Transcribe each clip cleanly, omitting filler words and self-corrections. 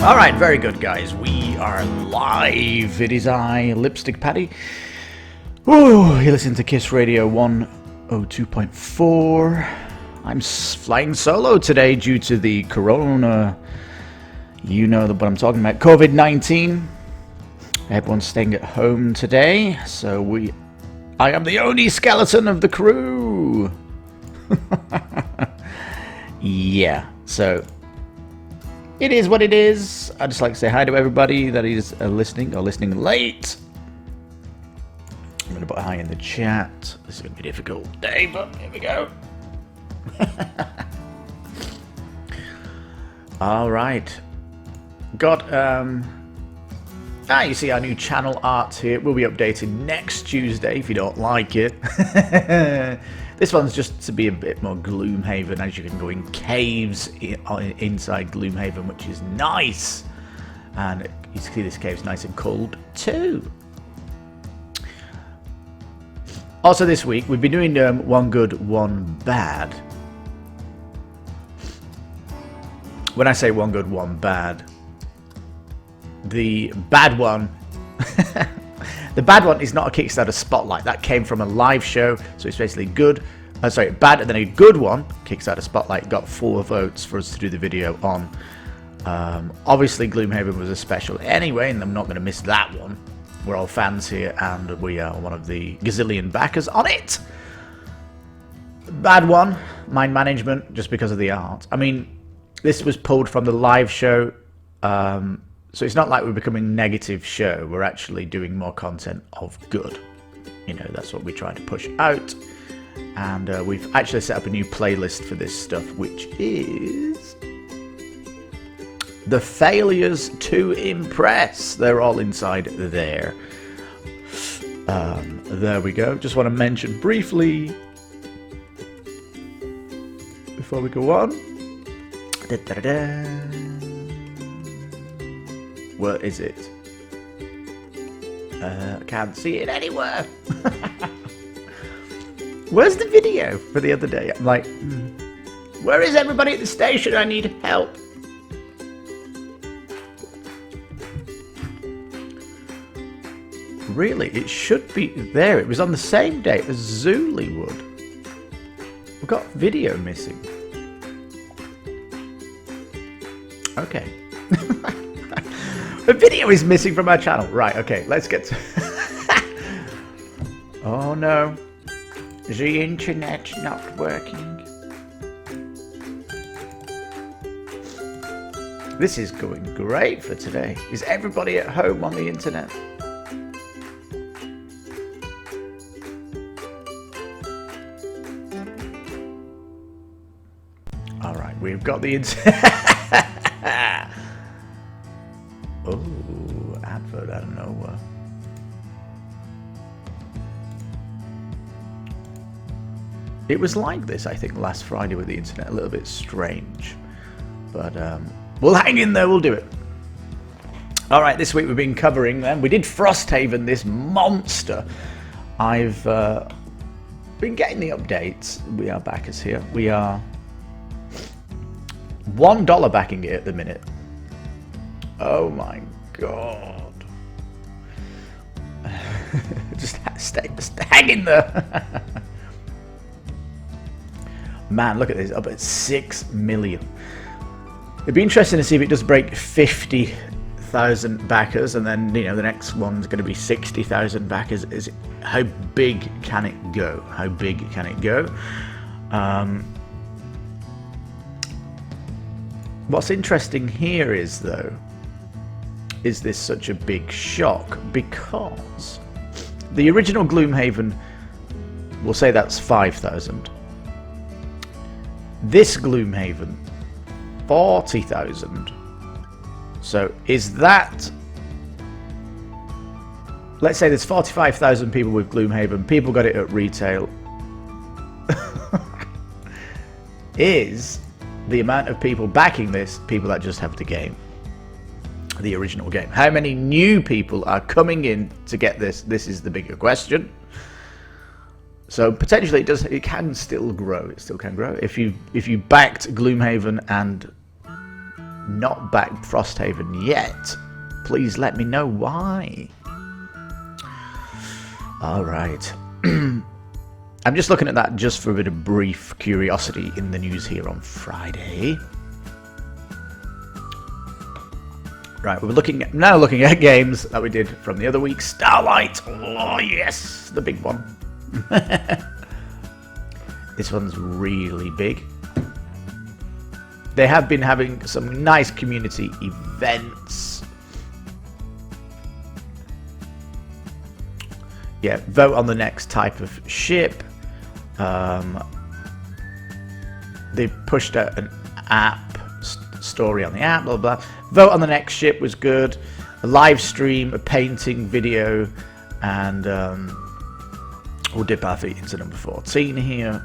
Alright, very good, guys. We are live. It is I, Lipstickpaddy. Ooh, you listen to KiS Radio 102.4. I'm flying solo today due to the corona. You know what I'm talking about. COVID-19. Everyone's staying at home today, so I am the only skeleton of the crew. Yeah, so it is what it is. I'd just like to say hi to everybody that is listening or listening late. I'm going to put hi in the chat. This is going to be a difficult day, but here we go. All right. Got, you see our new channel art here. Will be updated next Tuesday if you don't like it. This one's just to be a bit more Gloomhaven, as you can go in caves inside Gloomhaven, which is nice. And you see this cave's nice and cold too. Also this week, we've been doing one good, one bad. When I say one good, one bad, the bad one... The bad one is not a Kickstarter Spotlight. That came from a live show, so it's basically good. Bad, and then a good one, Kickstarter Spotlight, got 4 votes for us to do the video on. Obviously, Gloomhaven was a special anyway, and I'm not going to miss that one. We're all fans here, and we are one of the gazillion backers on it. Bad one, mind management, just because of the art. I mean, this was pulled from the live show. So it's not like we're becoming a negative show. We're actually doing more content of good. You know, that's what we try to push out. And we've actually set up a new playlist for this stuff, which is The Failures to Impress. They're all inside there. There we go. Just want to mention briefly, before we go on. Where is it? I can't see it anywhere. Where's the video for the other day? I'm like, where is everybody at the station? I need help. Really? It should be there. It was on the same day as Zoolywood. We've got video missing. Okay. The video is missing from our channel. Right, okay, let's get to... Oh no. The internet's not working. This is going great for today. Is everybody at home on the internet? Alright, we've got the internet. Oh, advert out of nowhere. It was like this, I think, last Friday with the internet. A little bit strange. But we'll hang in there, we'll do it. Alright, this week we've been covering them. We did Frosthaven, this monster. I've been getting the updates. We are backers here. We are $1 backing it at the minute. Oh my god. Just hang in there. Man, look at this. Up at 6 million. It'd be interesting to see if it does break 50,000 backers, and then, you know, the next one's going to be 60,000 backers. How big can it go? How big can it go? What's interesting here is, though, is this such a big shock? Because the original Gloomhaven, we'll say that's 5,000. This Gloomhaven, 40,000. So is that... Let's say there's 45,000 people with Gloomhaven. People got it at retail. Is the amount of people backing this people that just have the game? The original game. How many new people are coming in to get this? This is the bigger question. So potentially it can still grow. It still can grow. If you backed Gloomhaven and not backed Frosthaven yet. Please let me know why. Alright. I'm just looking at that just for a bit of brief curiosity in the news here on Friday. Right, we're now looking at games that we did from the other week. Starlight! Oh yes! The big one. This one's really big. They have been having some nice community events. Yeah, vote on the next type of ship. They pushed out an app, story on the app, blah, blah. Vote on the next ship was good. A live stream, a painting, video, and we'll dip our feet into number 14 here.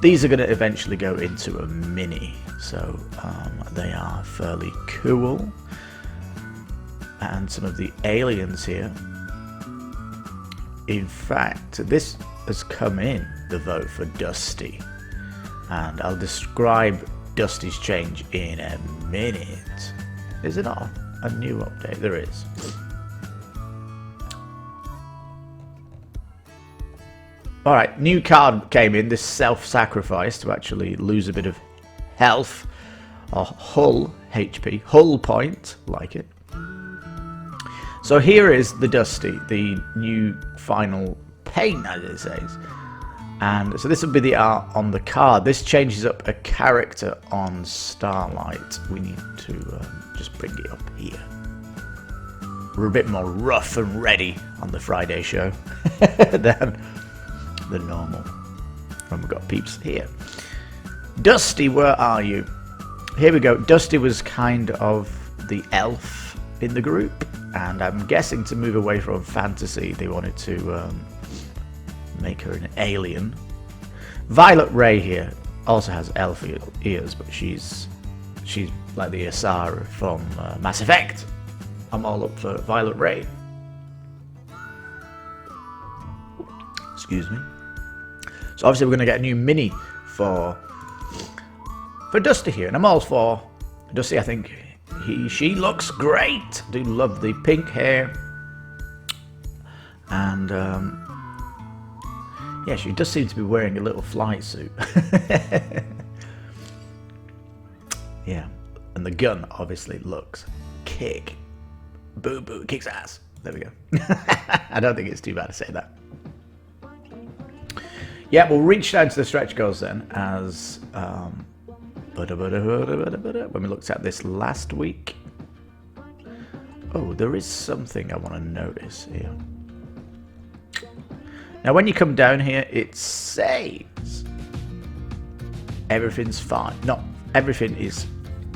These are going to eventually go into a mini, so they are fairly cool. And some of the aliens here. In fact, this has come in, the vote for Dusty. And I'll describe Dusty's change in a minute. Is it not a new update? There is. Alright, new card came in, this self-sacrifice to actually lose a bit of health. Or hull HP, hull point, like it. So here is the Dusty, the new final paint, as it says. And so this will be the art on the card. This changes up a character on Starlight. We need to just bring it up here. We're a bit more rough and ready on the Friday show than the normal. And we've got peeps here. Dusty, where are you? Here we go. Dusty was kind of the elf in the group, and I'm guessing to move away from fantasy, they wanted to make her an alien. Violet Ray here also has elf ears, but she's like the Asara from Mass Effect. I'm all up for Violet Ray. Excuse me. So obviously we're going to get a new mini for Dusty here, and I'm all for Dusty. I think she looks great. I do love the pink hair, and yeah, she does seem to be wearing a little flight suit. Yeah, and the gun obviously looks kick. Boo boo, kicks ass. There we go. I don't think it's too bad to say that. Yeah, we'll reach down to the stretch goals then, as when we looked at this last week. Oh, there is something I want to notice here. Now, when you come down here, it says everything's fine. Not everything is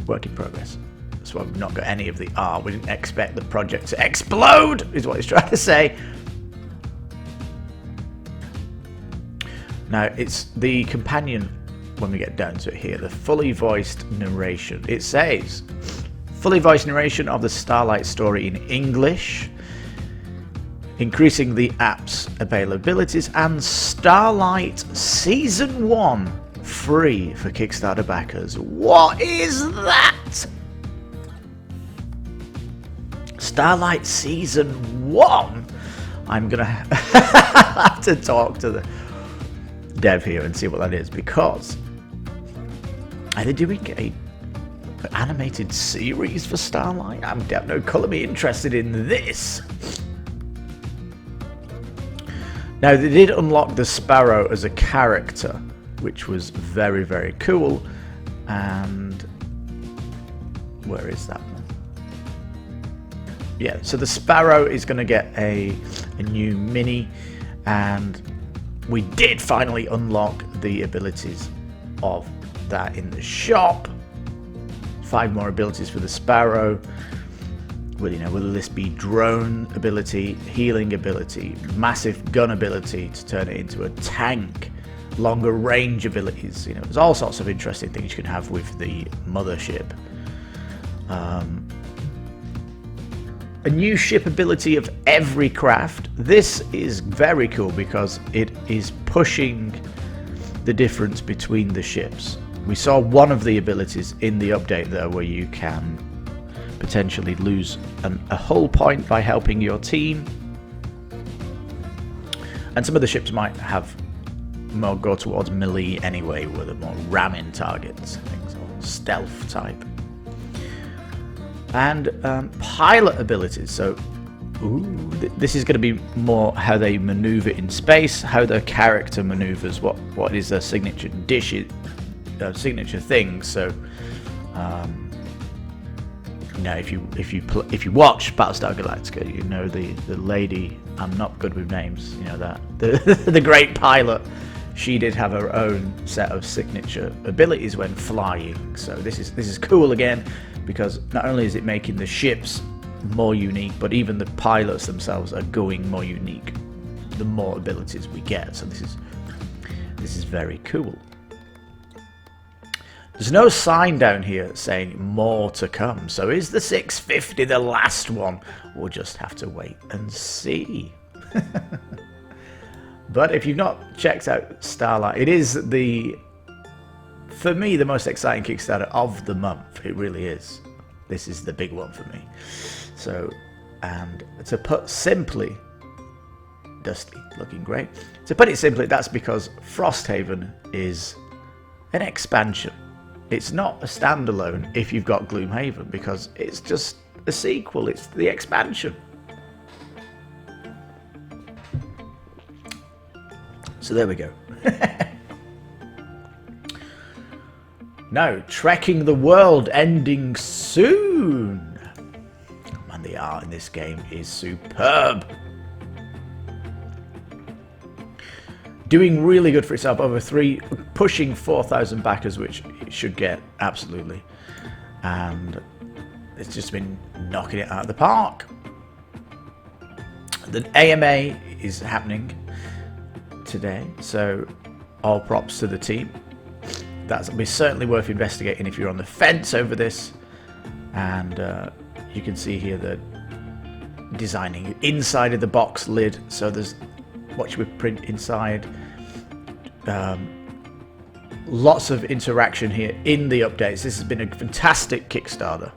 work in progress. That's why we've not got any of the R. We didn't expect the project to explode, is what he's trying to say. Now, it's the companion, when we get down to it here, the fully voiced narration. It says, fully voiced narration of the Starlight story in English, increasing the app's availabilities, and Starlight Season 1 free for Kickstarter backers. What is that? Starlight Season 1? I'm gonna have to talk to the dev here and see what that is, because are they doing an animated series for Starlight? I'm damn no colour me interested in this. Now, they did unlock the Sparrow as a character, which was very, very cool. And where is that one? Yeah, so the Sparrow is going to get a new mini, and we did finally unlock the abilities of that in the shop. 5 more abilities for the Sparrow. Well, you know, will this be drone ability, healing ability, massive gun ability to turn it into a tank, longer range abilities? You know, there's all sorts of interesting things you can have with the mothership. A new ship ability of every craft. This is very cool because it is pushing the difference between the ships. We saw one of the abilities in the update there where you can potentially lose a hull point by helping your team. And some of the ships might have more go towards melee anyway, where they're more ramming targets, things, or stealth type. And pilot abilities. So, this is going to be more how they maneuver in space, how their character maneuvers, what is their signature signature things. So, you know, if you watch Battlestar Galactica, you know the lady. I'm not good with names. You know that the great pilot. She did have her own set of signature abilities when flying. So this is cool again, because not only is it making the ships more unique, but even the pilots themselves are going more unique the more abilities we get. So this is very cool. There's no sign down here saying more to come. So is the 650 the last one? We'll just have to wait and see. But if you've not checked out Starlight, it is for me, the most exciting Kickstarter of the month. It really is. This is the big one for me. So, and to put simply, Dusty, looking great. To put it simply, that's because Frosthaven is an expansion. It's not a standalone if you've got Gloomhaven, because it's just a sequel. It's the expansion. So there we go. Now, Trekking the World ending soon. Man, the art in this game is superb. Doing really good for itself, pushing 4,000 backers, which it should get, absolutely. And it's just been knocking it out of the park. The AMA is happening today, so all props to the team. That'll be certainly worth investigating if you're on the fence over this. And you can see here the designing inside of the box lid, so there's what you would print inside. Lots of interaction here in the updates. This has been a fantastic Kickstarter.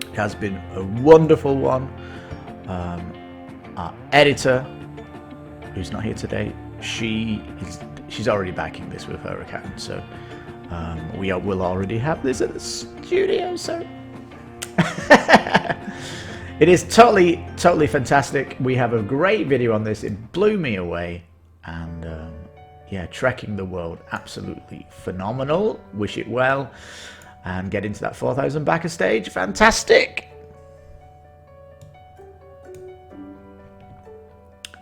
It has been a wonderful one. Our editor, who's not here today, she's already backing this with her account, so we'll already have this at the studio. So it is totally fantastic. We have a great video on this. It blew me away, and yeah, Trekking the World, absolutely phenomenal. Wish it well, and get into that 4,000 backer stage. Fantastic.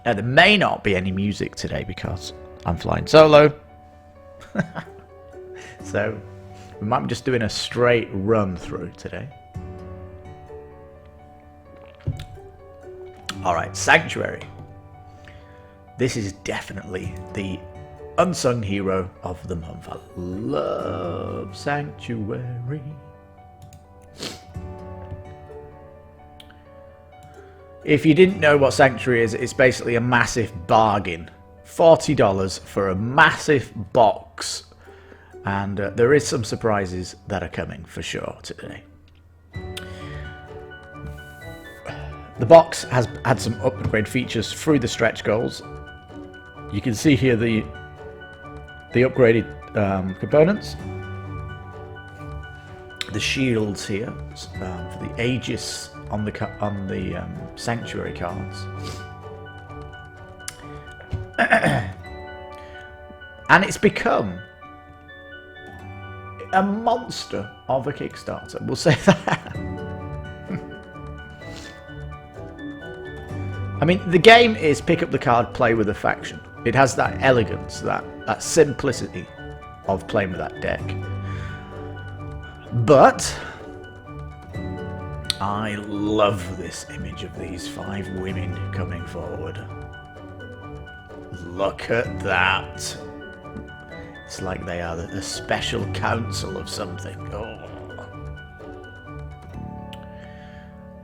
Now, there may not be any music today because I'm flying solo. So we might be just doing a straight run through today. Alright, Sanctuary. This is definitely the unsung hero of the month. I love Sanctuary. If you didn't know what Sanctuary is, it's basically a massive bargain. $40 for a massive box. And there is some surprises that are coming for sure today. The box has had some upgrade features through the stretch goals. You can see here the upgraded components. The shields here for the Aegis on the Sanctuary cards. And it's become a monster of a Kickstarter, we'll say that. I mean, the game is pick up the card, play with a faction. It has that elegance, that simplicity of playing with that deck. But I love this image of these 5 women coming forward. Look at that. It's like they are the special council of something. Oh.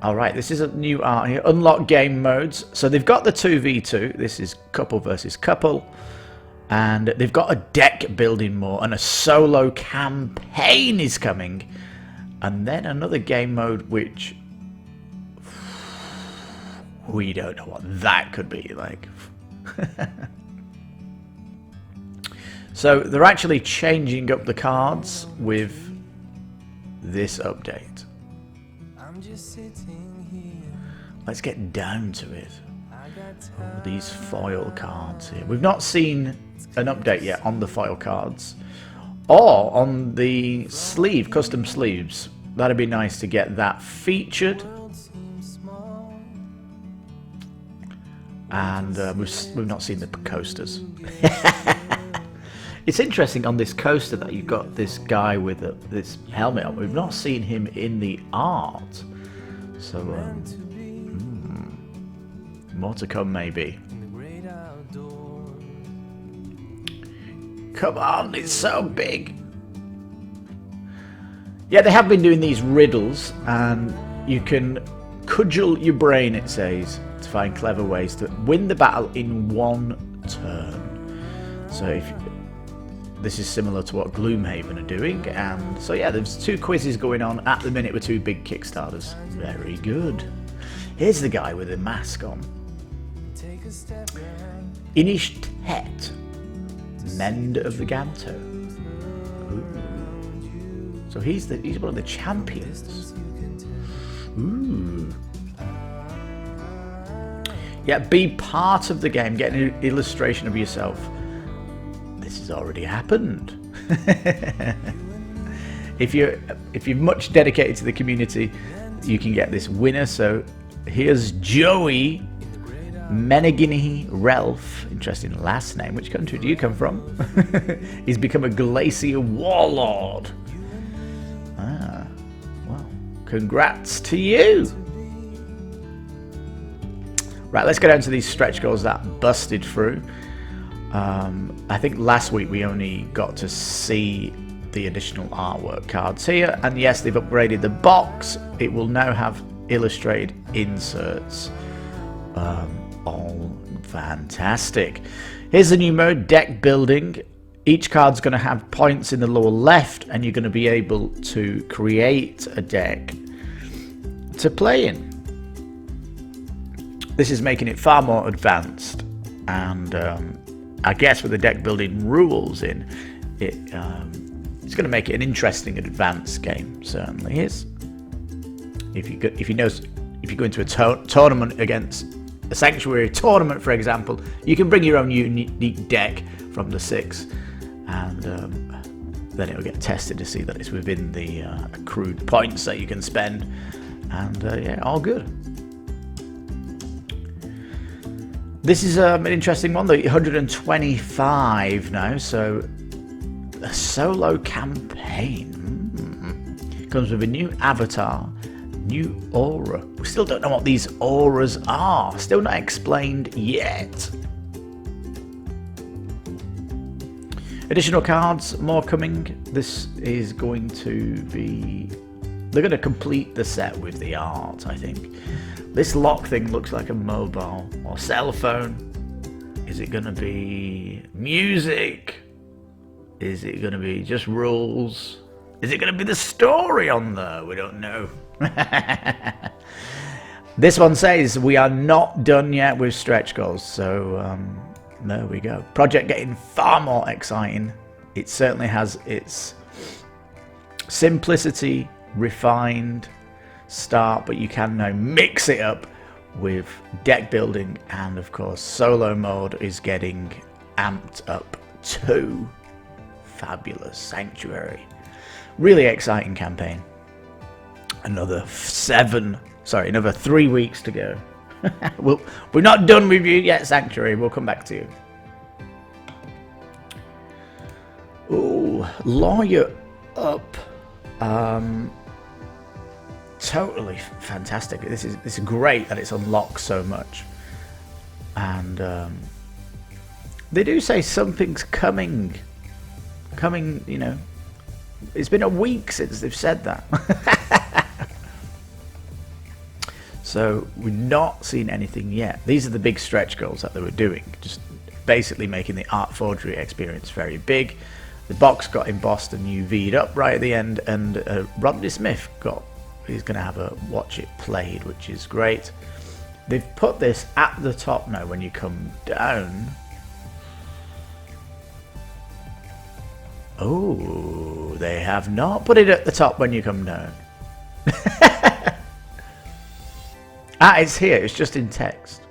Alright, this is a new art here. Unlock game modes. So they've got the 2v2. This is couple versus couple. And they've got a deck building mode, and a solo campaign is coming. And then another game mode, which we don't know what that could be like. So they're actually changing up the cards with this update. Let's get down to it. Oh, these foil cards here. We've not seen an update yet on the foil cards or on the sleeve, custom sleeves. That'd be nice to get that featured. And we've not seen the coasters. It's interesting on this coaster that you've got this guy with this helmet on. We've not seen him in the art. So, more to come maybe. Come on, it's so big. Yeah, they have been doing these riddles, and you can cudgel your brain, it says, to find clever ways to win the battle in one turn. So this is similar to what Gloomhaven are doing, and so yeah, there's 2 quizzes going on at the minute with 2 big Kickstarters. Very good. Here's the guy with the mask on. Inishtet, Mend of the Ganto. Ooh. So he's one of the champions. Ooh. Yeah, be part of the game. Get an illustration of yourself. This has already happened. If you're much dedicated to the community, you can get this winner. So here's Joey Menegini Relf. Interesting last name. Which country do you come from? He's become a Glacier Warlord. Ah, well, congrats to you. Right, let's get down to these stretch goals that busted through. I think last week we only got to see the additional artwork cards here, and yes, they've upgraded the box. It will now have illustrated inserts. All fantastic. Here's the new mode, deck building. Each card's going to have points in the lower left, and you're going to be able to create a deck to play in. This is making it far more advanced, and I guess with the deck building rules in, it's going to make it an interesting advanced game. Certainly is. If you go into a tournament against a Sanctuary tournament, for example, you can bring your own unique deck from the 6, and then it'll get tested to see that it's within the accrued points that you can spend, and yeah, all good. This is an interesting one, the 125 now, so a solo campaign. Comes with a new avatar, new aura. We still don't know what these auras are, still not explained yet. Additional cards, more coming. This is going to be... They're going to complete the set with the art, I think. This lock thing looks like a mobile or cell phone. Is it going to be music? Is it going to be just rules? Is it going to be the story on there? We don't know. This one says we are not done yet with stretch goals. So there we go. Project getting far more exciting. It certainly has its simplicity, refined start, but you can now mix it up with deck building, and of course solo mode is getting amped up too. Fabulous. Sanctuary, really exciting campaign. Another 3 weeks to go. We're not done with you yet, Sanctuary. We'll come back to you. Oh, Lawyer Up. Totally fantastic. This is great that it's unlocked so much, and they do say something's coming. You know, it's been a week since they've said that. So we've not seen anything yet. These are the big stretch goals that they were doing, just basically making the art forgery experience very big. The box got embossed and UV'd up right at the end, and Rodney Smith he's going to have a watch it played, which is great. They've put this at the top now when you come down. Oh, they have not put it at the top when you come down. It's here, it's just in text.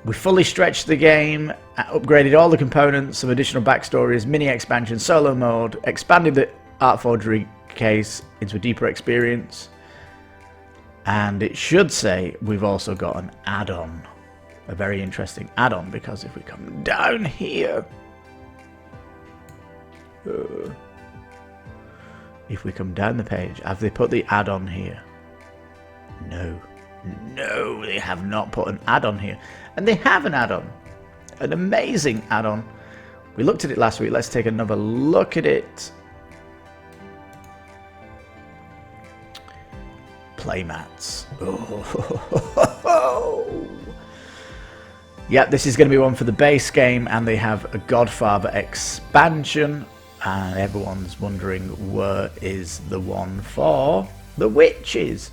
We fully stretched the game, upgraded all the components, some additional backstories, mini expansion, solo mode, expanded the art forgery case into a deeper experience. And it should say we've also got an add-on. A very interesting add-on, because if we come down here... if we come down the page, have they put the add-on here? No. No, they have not put an add-on here. And they have an add-on. An amazing add-on. We looked at it last week. Let's take another look at it. Playmats. Oh. Yeah, this is going to be one for the base game, and they have a Godfather expansion. And everyone's wondering, where is the one for the witches?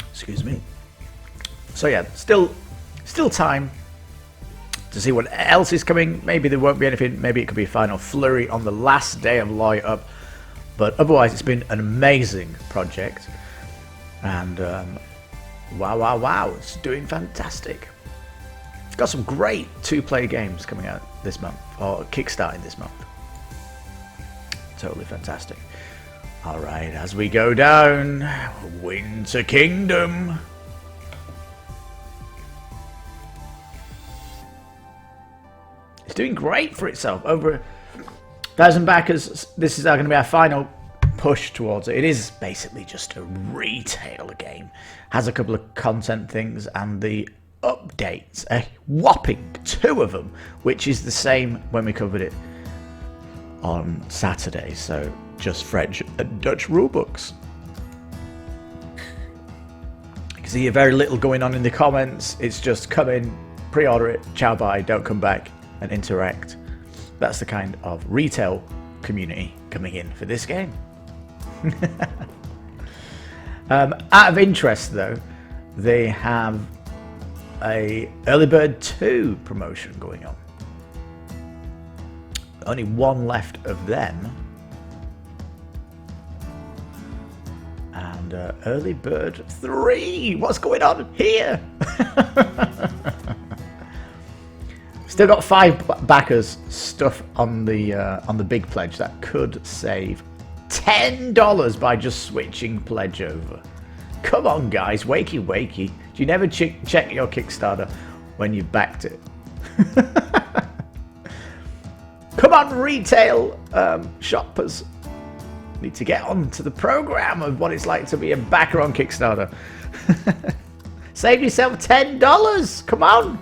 Excuse me. So yeah, still time to see what else is coming. Maybe there won't be anything. Maybe it could be a final flurry on the last day of Light Up. But otherwise, it's been an amazing project. And wow, it's doing fantastic. It's got some great 2-player games coming out this month, or kickstarting this month. Totally fantastic. Alright, as we go down, Winter Kingdom. It's doing great for itself. Over 1,000 backers. This is going to be our final push towards it. It is basically just a retail game. Has a couple of content things, and the updates, a whopping 2 of them, which is the same when we covered it on Saturday. So just French and Dutch rulebooks. You can see very little going on in the comments. It's just come in, pre-order it, ciao bye, don't come back and interact. That's the kind of retail community coming in for this game. Out of interest though, they have a Early Bird 2 promotion going on. Only one left of them. And Early Bird 3! What's going on here? Still got 5 backers stuff on the big pledge that could save $10 by just switching pledge over. Come on guys, wakey wakey. Do you never check your Kickstarter when you've backed it? Come on retail shoppers. Need to get on to the program of what it's like to be a backer on Kickstarter. Save yourself $10. Come on.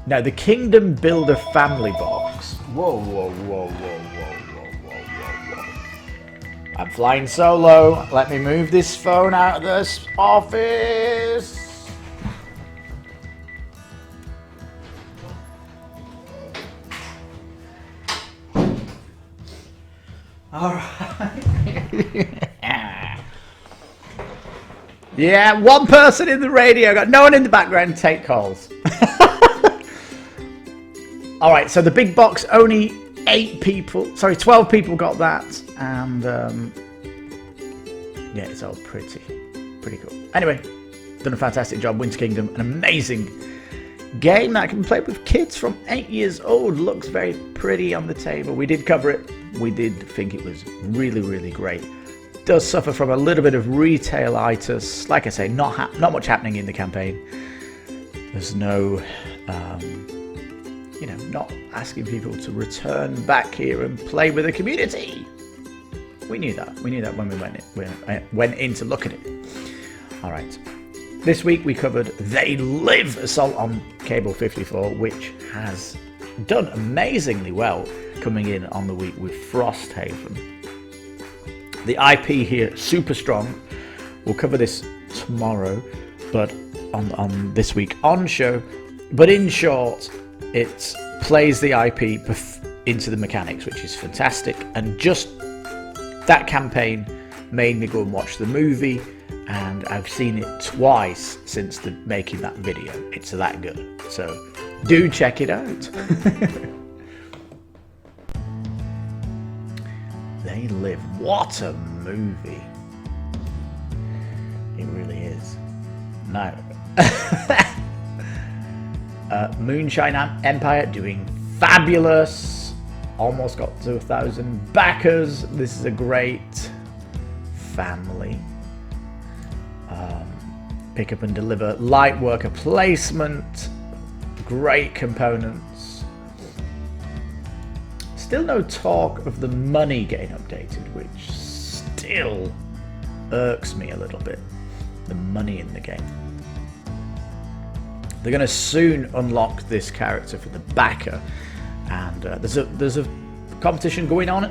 Now the Kingdom Builder Family Box. Whoa. I'm flying solo. Let me move this phone out of this office. All right. Yeah, one person in the radio. Got no one in the background. Take calls. All right, so the big box, only 12 people got that, and yeah, it's all pretty cool. Anyway, done a fantastic job. Winter Kingdom, an amazing game that can be played with kids from 8 years old. Looks very pretty on the table. We did cover it. We did think it was really great. Does suffer from a little bit of retail-itis. Like I say, not much happening in the campaign. There's no not asking people to return back here and play with the community. We knew that. We knew that when we went in to look at it. All right. This week we covered They Live, Assault on Cable 54, which has done amazingly well, coming in on the week with Frosthaven. The IP here, super strong. We'll cover this tomorrow, but on this week on show. But in short, it plays the IP into the mechanics, which is fantastic. And just that campaign made me go and watch the movie, and I've seen it twice since making that video. It's that good. So do check it out. They Live. What a movie. It really is. Now, Moonshine Empire doing fabulous. Almost got to 1,000 backers. This is a great family. Pick up and deliver. Light worker placement. Great components. Still no talk of the money getting updated, which still irks me a little bit. The money in the game. They're going to soon unlock this character for the backer, and there's a competition going on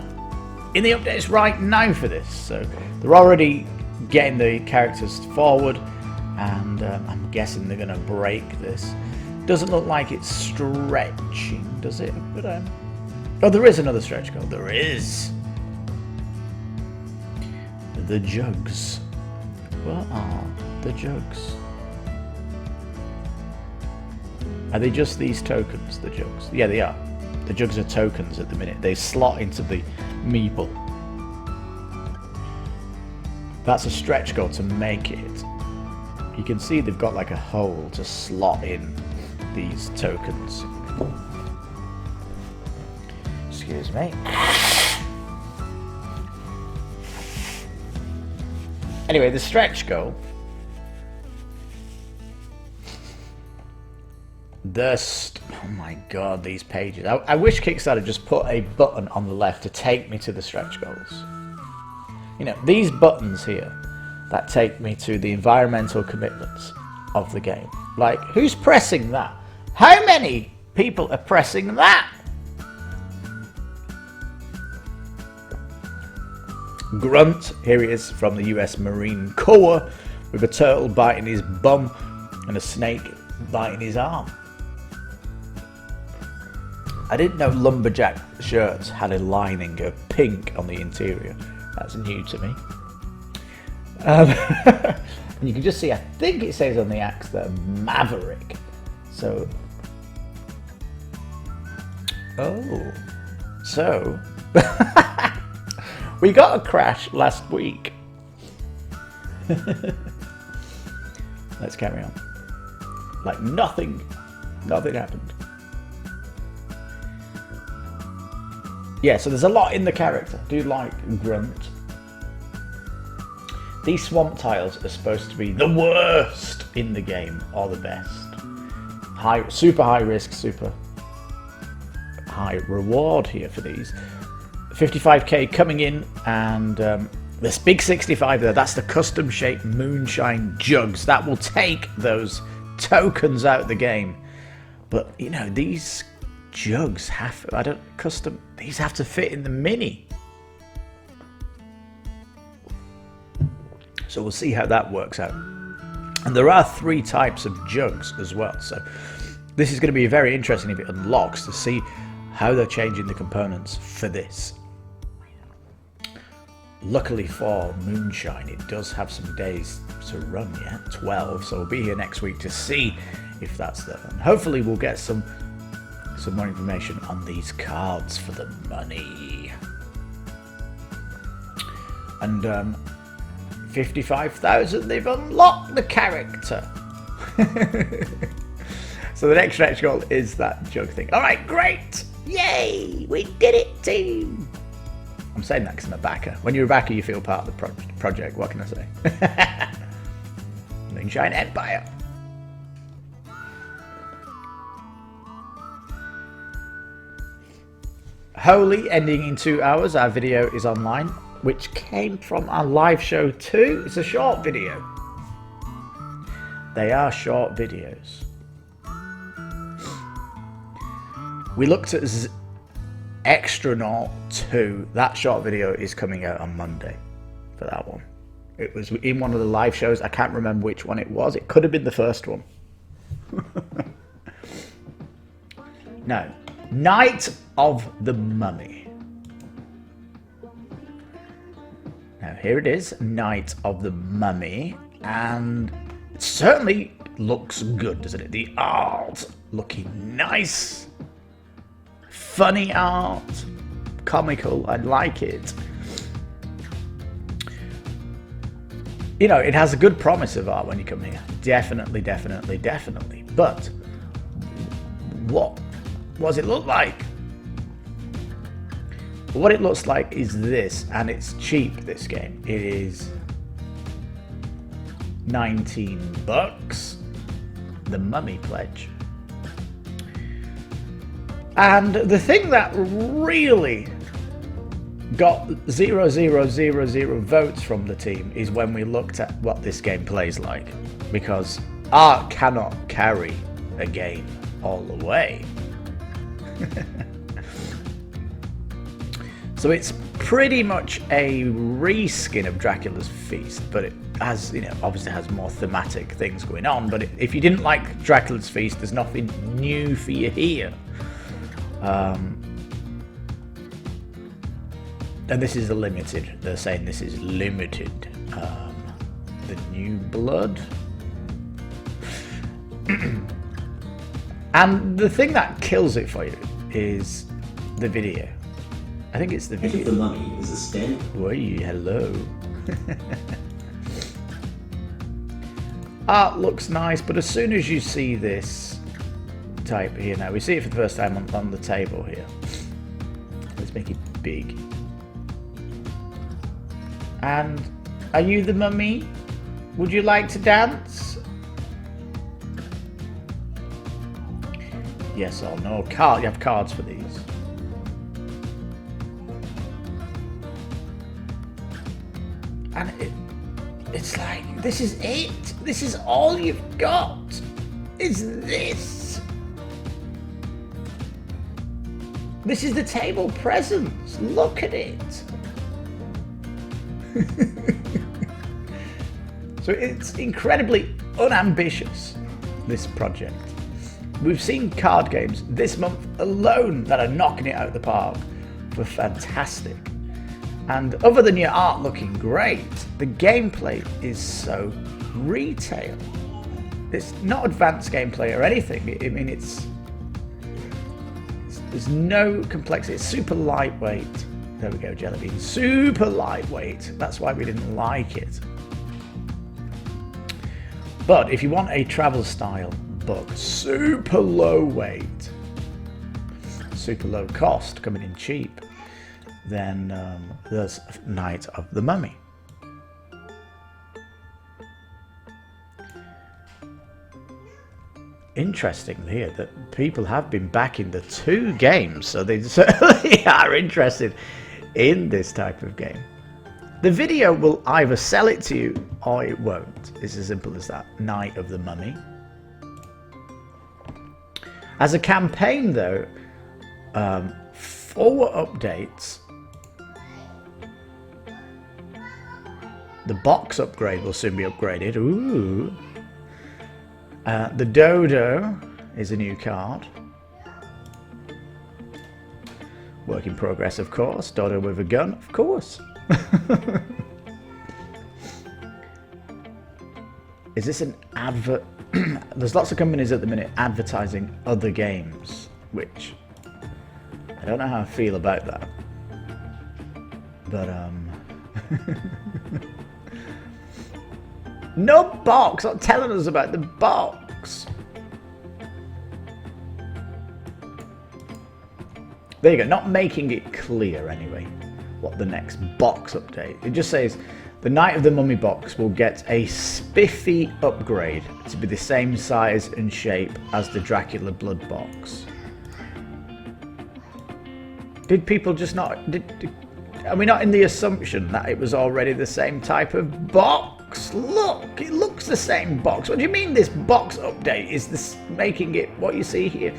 in the updates right now for this. So they're already getting the characters forward, and I'm guessing they're going to break this. Doesn't look like it's stretching, does it? But oh, there is another stretch goal. There is. The jugs. What are the jugs? Are they just these tokens, the jugs? Yeah, they are. The jugs are tokens at the minute. They slot into the meeple. That's a stretch goal to make it. You can see they've got like a hole to slot in these tokens. Excuse me. Anyway, the stretch goal. Oh my god, these pages. I wish Kickstarter just put a button on the left to take me to the stretch goals. You know, these buttons here that take me to the environmental commitments of the game. Like, who's pressing that? How many people are pressing that? Grunt, here he is from the US Marine Corps, with a turtle biting his bum and a snake biting his arm. I didn't know lumberjack shirts had a lining of pink on the interior. That's new to me. And you can just see, I think it says on the axe there, Maverick. So, we got a crash last week. Let's carry on. Like nothing happened. Yeah, so there's a lot in the character. I do like Grunt. These swamp tiles are supposed to be the worst in the game, or the best. Super high risk, super high reward here for these. 55k coming in, and this big 65 there, that's the custom shaped moonshine jugs. That will take those tokens out of the game. But, you know, these jugs these have to fit in the mini. So we'll see how that works out. And there are 3 types of jugs as well. So this is going to be very interesting if it unlocks, to see how they're changing the components for this. Luckily for Moonshine, it does have some days to run yet, 12. So we'll be here next week to see if that's there. And hopefully we'll get some more information on these cards for the money. And 55,000, they've unlocked the character. So the next stretch goal is that jug thing. Alright, great! Yay! We did it, team! I'm saying that because I'm a backer. When you're a backer, you feel part of the project. What can I say? Moonshine Empire. Holy, ending in 2 hours. Our video is online, which came from our live show too. It's a short video. They are short videos. We looked at Extronaut 2. That short video is coming out on Monday. for that one. It was in one of the live shows. I can't remember which one it was. It could have been the first one. No. Night of the Mummy. Now here it is, Night of the Mummy, and it certainly looks good, doesn't it? The art looking nice, funny art, comical. I like it. You know, it has a good promise of art when you come here. Definitely, definitely, definitely. But what does it look like? What it looks like is this, and it's cheap, this game. It is $19. The Mummy Pledge. And the thing that really got 0,000 votes from the team is when we looked at what this game plays like. Because art cannot carry a game all the way. So it's pretty much a reskin of Dracula's Feast, but it has, you know, obviously has more thematic things going on. But if you didn't like Dracula's Feast, there's nothing new for you here. And this is a limited. They're saying this is limited. The New Blood. And the thing that kills it for you is the video. I think it's the video. Head of the Mummy is a stand. Wait, hello. Art looks nice, but as soon as you see this type here now, we see it for the first time on the table here. Let's make it big. And are you the mummy? Would you like to dance? Yes or no? You have cards for these. And it's like, this is it. This is all you've got. It's this. This is the table presents. Look at it. So it's incredibly unambitious, this project. We've seen card games this month alone that are knocking it out of the park for fantastic. And other than your art looking great, the gameplay is so retail. It's not advanced gameplay or anything. I mean, there's no complexity. It's super lightweight. There we go, Jelly Bean. Super lightweight. That's why we didn't like it. But if you want a travel style book, super low weight, super low cost, coming in cheap, then there's Night of the Mummy. Interesting here that people have been backing the two games, so they certainly are interested in this type of game. The video will either sell it to you or it won't. It's as simple as that. Night of the Mummy. As a campaign though, 4 updates. The box upgrade will soon be upgraded. Ooh. The Dodo is a new card. Work in progress, of course. Dodo with a gun, of course. Is this an advert? There's lots of companies at the minute advertising other games, which I don't know how I feel about that. But no box! Not telling us about the box. There you go. Not making it clear anyway what the next box update. It just says the Night of the Mummy box will get a spiffy upgrade to be the same size and shape as the Dracula Blood box. Did people just not? Are we not in the assumption that it was already the same type of box? Look, it looks the same box. What do you mean this box update is this making it what you see here?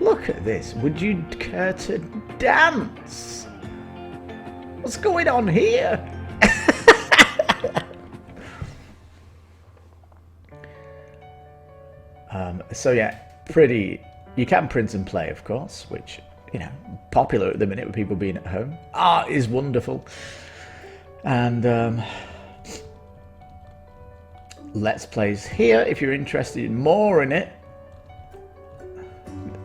Look look at this. Would you care to dance? What's going on here? So yeah, pretty. You can print and play, of course, which, you know, popular at the minute with people being at home. Art is wonderful. And Let's Plays here if you're interested in more in it.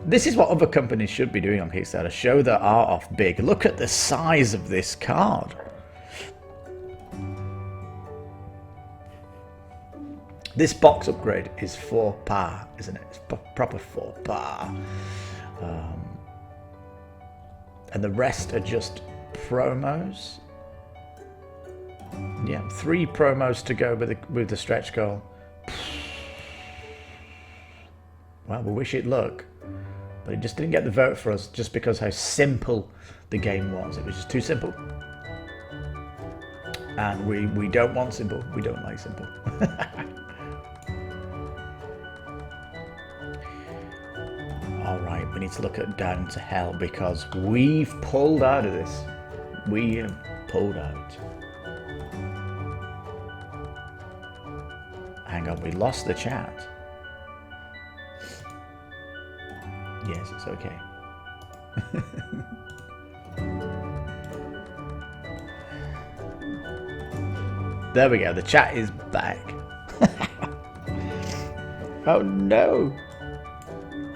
This is what other companies should be doing on Kickstarter. Show their art off big. Look at the size of this card. This box upgrade is 4 par, isn't it? It's proper 4 par. And the rest are just promos. Yeah, 3 promos to go with the stretch goal. Well, we wish it luck. But it just didn't get the vote for us just because how simple the game was. It was just too simple. And we don't want simple. We don't like simple. Alright, we need to look at Down to Hell because we've pulled out of this. We have pulled out. Hang on, we lost the chat. Yes, it's okay. There we go, the chat is back. Oh no!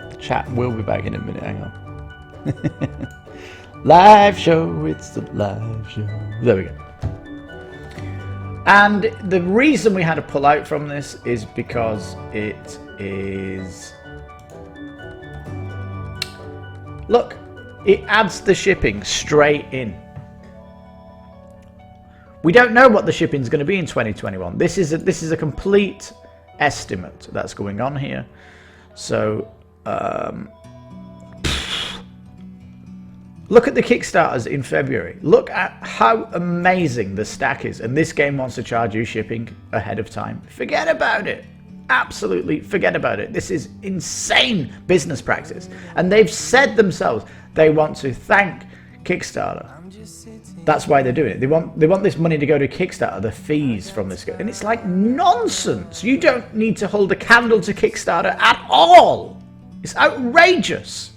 The chat will be back in a minute, hang on. Live show, it's the live show. There we go. And the reason we had to pull out from this is because it is... Look, it adds the shipping straight in. We don't know what the shipping is going to be in 2021. This is a complete estimate that's going on here. So, look at the Kickstarters in February. Look at how amazing the stack is. And this game wants to charge you shipping ahead of time. Forget about it. Absolutely forget about it. This is insane business practice. And they've said themselves they want to thank Kickstarter. That's why they're doing it. They want this money to go to Kickstarter, the fees from this. And it's like nonsense. You don't need to hold a candle to Kickstarter at all. It's outrageous.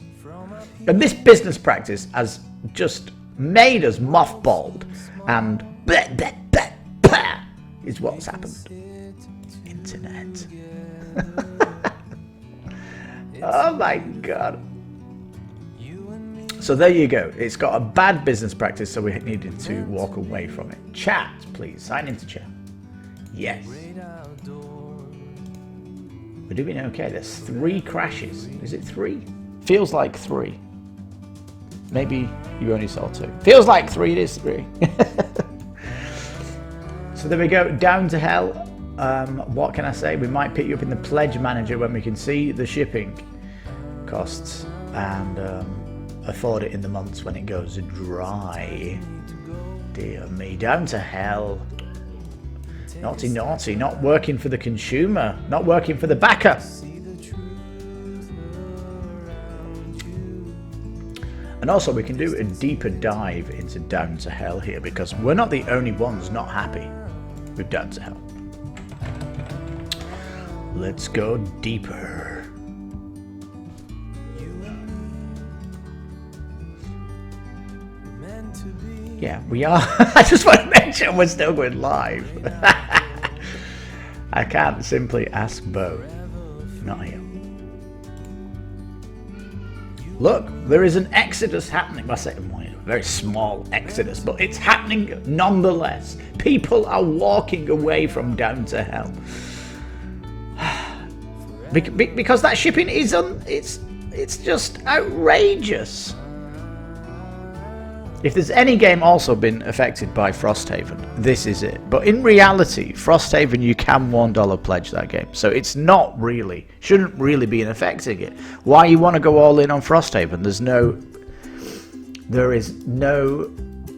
And this business practice has just made us mothballed. And is what's happened. Internet. Oh my god. So there you go. It's got a bad business practice, so we needed to walk away from it. Chat, please. Sign into chat. Yes. We're doing okay. There's 3 crashes. Is it 3? Feels like 3. Maybe you only saw 2. Feels like 3. It is 3. So there we go. Down to Hell. What can I say? We might pick you up in the pledge manager when we can see the shipping costs and afford it in the months when it goes dry. Dear me. Down to Hell. Naughty, naughty. Not working for the consumer. Not working for the backer. And also we can do a deeper dive into Down to Hell here because we're not the only ones not happy with Down to Hell. Let's go deeper. Yeah, we are. I just want to mention we're still going live. I can't simply ask Bo. Not here. Look, there is an exodus happening. I say, well, a very small exodus, but it's happening nonetheless. People are walking away from Down to Hell. Because that shipping is it's just outrageous. If there's any game also been affected by Frosthaven, this is it. But in reality, Frosthaven, you can $1 pledge that game. So it's not really, shouldn't really be affecting it. Why you want to go all in on Frosthaven? There is no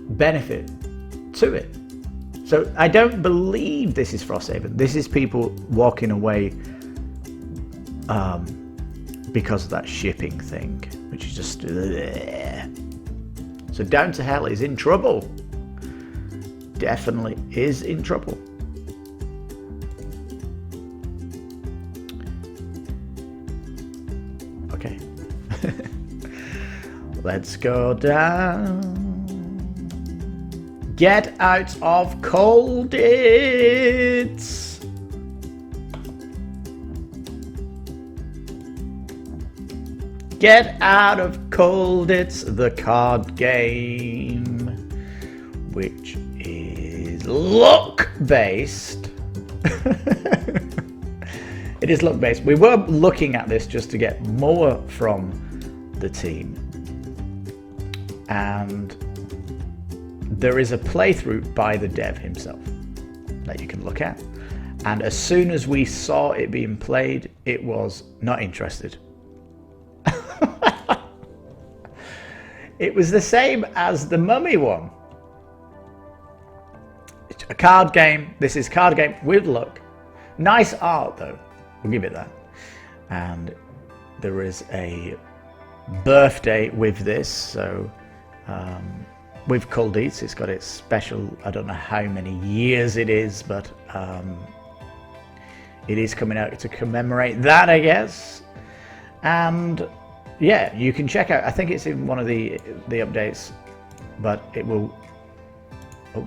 benefit to it. So I don't believe this is Frosthaven. This is people walking away because of that shipping thing, which is just... So Down to Hell is in trouble. Definitely is in trouble. Okay. Let's go down. Get Out of Colditz. Get Out of Colditz, the card game, which is luck-based. It is luck-based. We were looking at this just to get more from the team. And there is a playthrough by the dev himself that you can look at. And as soon as we saw it being played, it was not interested. It was the same as the Mummy one. It's a card game. This is card game with luck. Nice art though, we'll give it that. And there is a birthday with this, so with Colditz, it's got its special, I don't know how many years it is, but it is coming out to commemorate that, I guess. And yeah, you can check out, I think it's in one of the updates, but it will... Oh,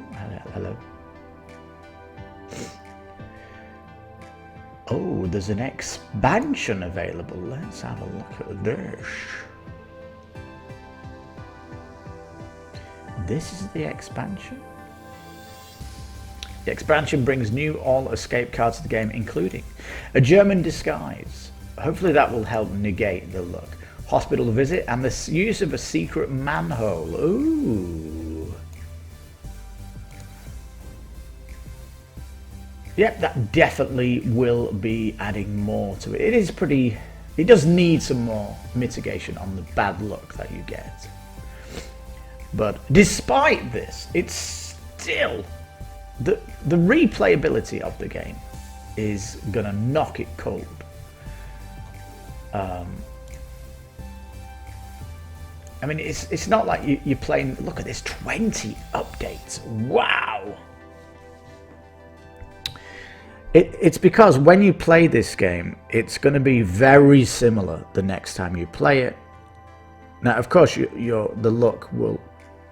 hello. Oh, there's an expansion available. Let's have a look at this. This is the expansion. The expansion brings new all-escape cards to the game, including a German disguise. Hopefully that will help negate the luck. Hospital visit and the use of a secret manhole. Ooh. Yep, that definitely will be adding more to it. It is pretty... It does need some more mitigation on the bad luck that you get. But despite this, it's still... The replayability of the game is going to knock it cold. I mean, it's not like you're playing... Look at this, 20 updates. Wow! It's because when you play this game, it's going to be very similar the next time you play it. Now, of course, the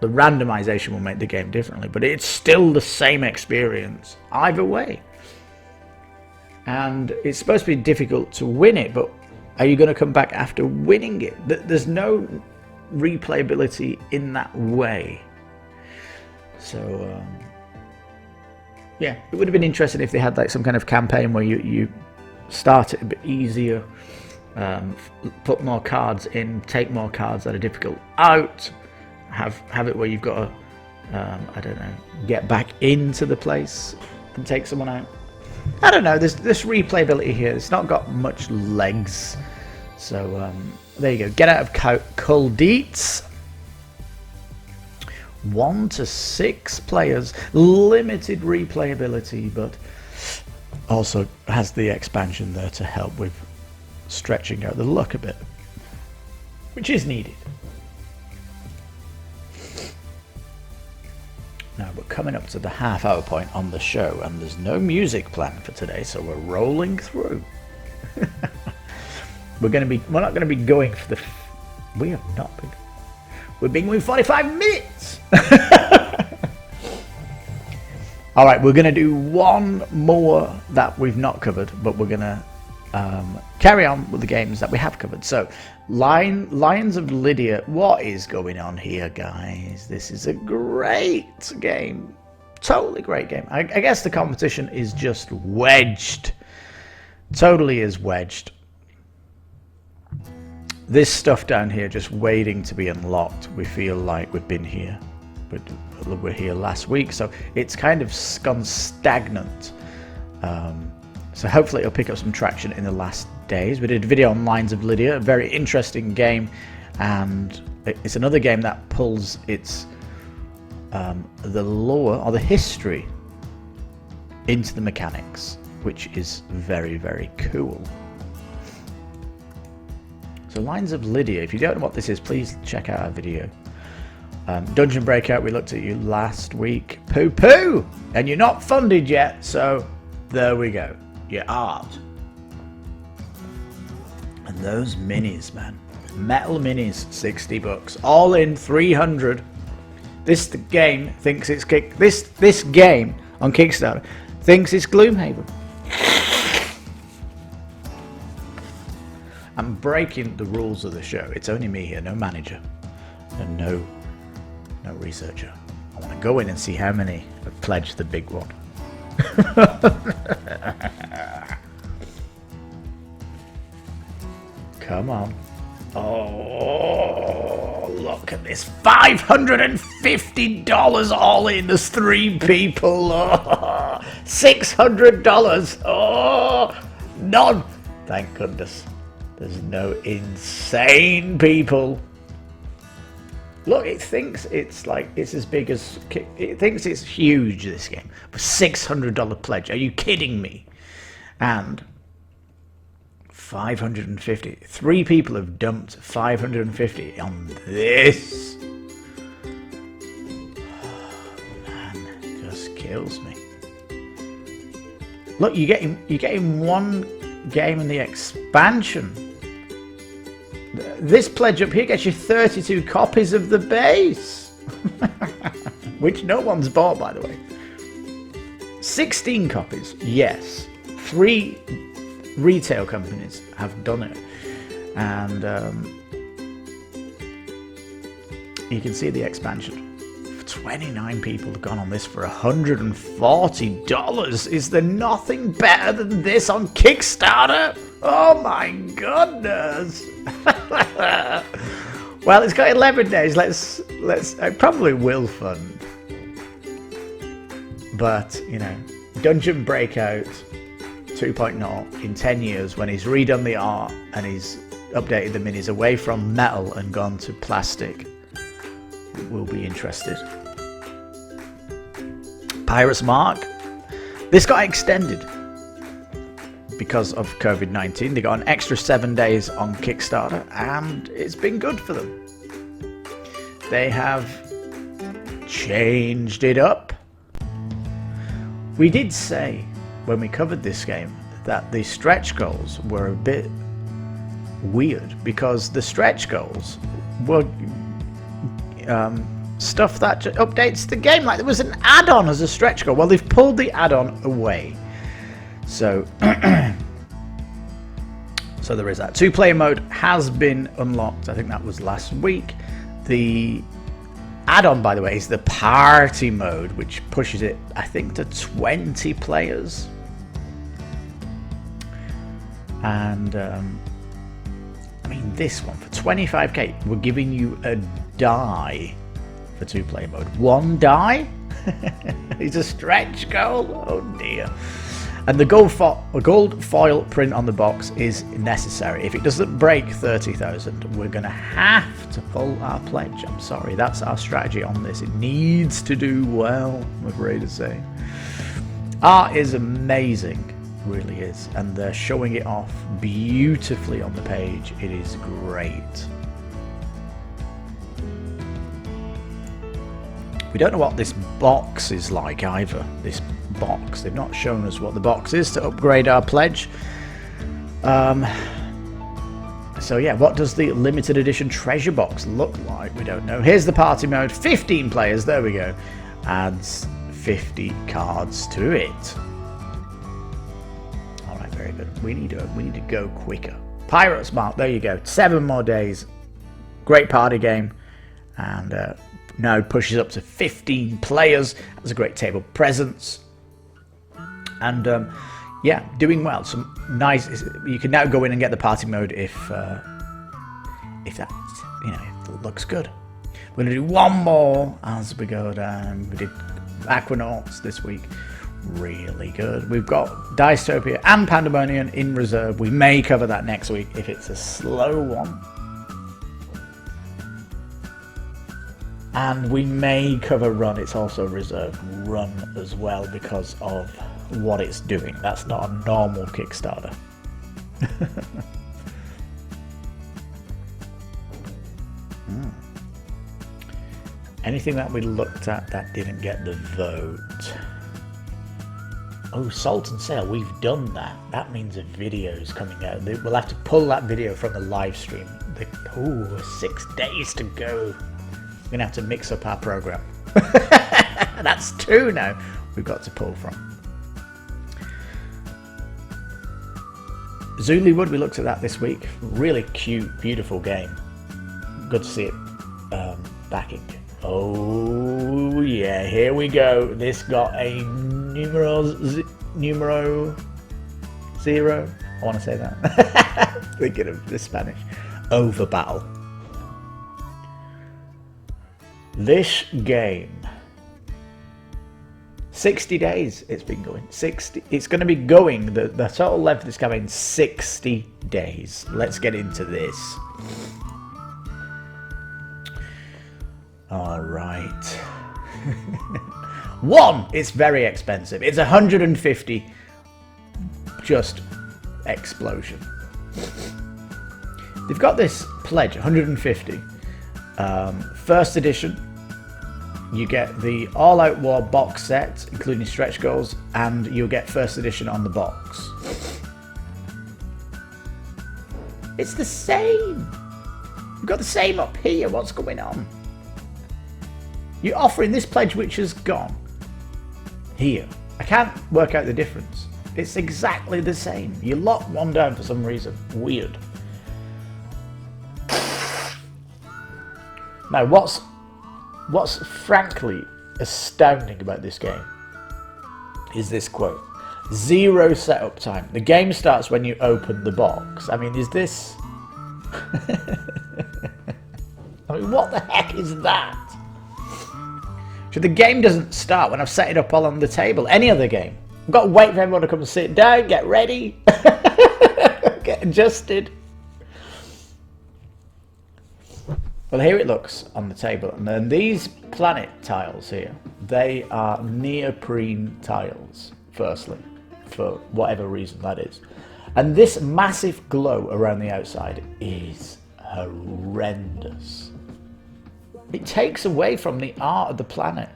randomization will make the game differently, but it's still the same experience either way. And it's supposed to be difficult to win it, but are you going to come back after winning it? There's no replayability in that way. So yeah, it would have been interesting if they had like some kind of campaign where you start it a bit easier, put more cards in, take more cards that are difficult out, have it where you've got to I don't know, get back into the place and take someone out. I don't know, this replayability here, it's not got much legs. So there you go, Get Out of Colditz. 1 to 6 players, limited replayability, but also has the expansion there to help with stretching out the luck a bit, which is needed. Now we're coming up to the half-hour point on the show, and there's no music planned for today, so we're rolling through. We're not going to be going for the... We have not been... We've been going 45 minutes! Alright, we're going to do one more that we've not covered, but we're going to carry on with the games that we have covered. So, Lions of Lydia. What is going on here, guys? This is a great game. Totally great game. I guess the competition is just wedged. Totally is wedged. This stuff down here just waiting to be unlocked. We feel like we've been here. We're here last week, so it's kind of gone stagnant. So hopefully it'll pick up some traction in the last days. We did a video on Lions of Lydia, a very interesting game, and it's another game that pulls its the lore or the history into the mechanics, which is very, very cool. So Lines of Lydia, if you don't know what this is, please check out our video. Dungeon Breakout, we looked at you last week. Poo poo! And you're not funded yet, so there we go. Your art. And those minis, man. Metal minis, $60. All in 300. This game thinks it's this game on Kickstarter thinks it's Gloomhaven. I'm breaking the rules of the show. It's only me here, no manager, and no researcher. I want to go in and see how many have pledged the big one. Come on. Oh, look at this. $550 all in. There's 3 people. Oh, $600. Oh, none. Thank goodness. There's no insane people. Look, it thinks it's as big as... It thinks it's huge, this game. For $600 pledge. Are you kidding me? And... 550. 3 people have dumped 550 on this. Oh, man, it just kills me. Look, you're getting 1 game in the expansion. This pledge up here gets you 32 copies of the base, which no one's bought, by the way. 16 copies, yes. 3 retail companies have done it, and you can see the expansion. 29 people have gone on this for $140. Is there nothing better than this on Kickstarter? Oh my goodness. Well, it's got 11 days. Let's I probably will fund, but you know, Dungeon Breakout 2.0 in 10 years, when he's redone the art and he's updated the minis away from metal and gone to plastic, will be interested. Pirate's Mark. This got extended because of COVID-19. They got an extra 7 days on Kickstarter, and it's been good for them. They have changed it up. We did say when we covered this game that the stretch goals were a bit weird, because the stretch goals were stuff that updates the game. Like, there was an add-on as a stretch goal. Well, they've pulled the add-on away, so so there is that. 2-player mode has been unlocked. I think that was last week. The add-on, by the way, is the party mode, which pushes it, I think, to 20 players. And I mean, this one for 25k, we're giving you a die for 2-player mode. 1 die? It's a stretch goal. Oh dear. And the gold foil print on the box is necessary. If it doesn't break 30,000, we're going to have to pull our pledge. I'm sorry, that's our strategy on this. It needs to do well, I'm afraid to say. Art is amazing, it really is. And they're showing it off beautifully on the page. It is great. We don't know what this box is like either. This box, they've not shown us what the box is to upgrade our pledge. So yeah, what does the limited edition treasure box look like? We don't know. Here's the party mode. 15 players, there we go. Adds 50 cards to it. Alright, very good. We need to go quicker. Pirate's Mark, there you go. 7 more days. Great party game. And now pushes up to 15 players. Has a great table presence. And yeah, doing well. Some nice. You can now go in and get the party mode if that, if it looks good. We're gonna do one more as we go down. We did Aquanauts this week, really good. We've got Dystopia and Pandemonium in reserve. We may cover that next week if it's a slow one. And we may cover Run. It's also reserved Run as well because of what it's doing. That's not a normal Kickstarter. Anything that we looked at that didn't get the vote? Oh, Salt and Sail, we've done that. That means a video's coming out. We'll have to pull that video from the live stream. 6 days to go. We're going to have to mix up our program. That's 2 now we've got to pull from. Zuluwood, we looked at that this week. Really cute, beautiful game. Good to see it backing. Oh yeah, here we go. This got a numero 0. I want to say that. Thinking of the Spanish. OverBattle. This game, 60 days it's been going. 60. It's going to be going, the total length of this campaign, 60 days. Let's get into this. All right. 1, it's very expensive. It's 150. Just explosion. They've got this pledge, 150. First edition. You get the All Out War box set, including stretch goals, and you'll get first edition on the box. It's the same. You've got the same up here. What's going on? You're offering this pledge which has gone here. I can't work out the difference. It's exactly the same. You lock one down for some reason. Weird. Now, what's frankly astounding about this game is this quote. 0 setup time. The game starts when you open the box. I mean, is this... I mean, what the heck is that? So the game doesn't start when I've set it up all on the table. Any other game. I've got to wait for everyone to come and sit down, get ready, get adjusted. Well, here it looks on the table. And then these planet tiles here, they are neoprene tiles, firstly, for whatever reason that is. And this massive glow around the outside is horrendous. It takes away from the art of the planet.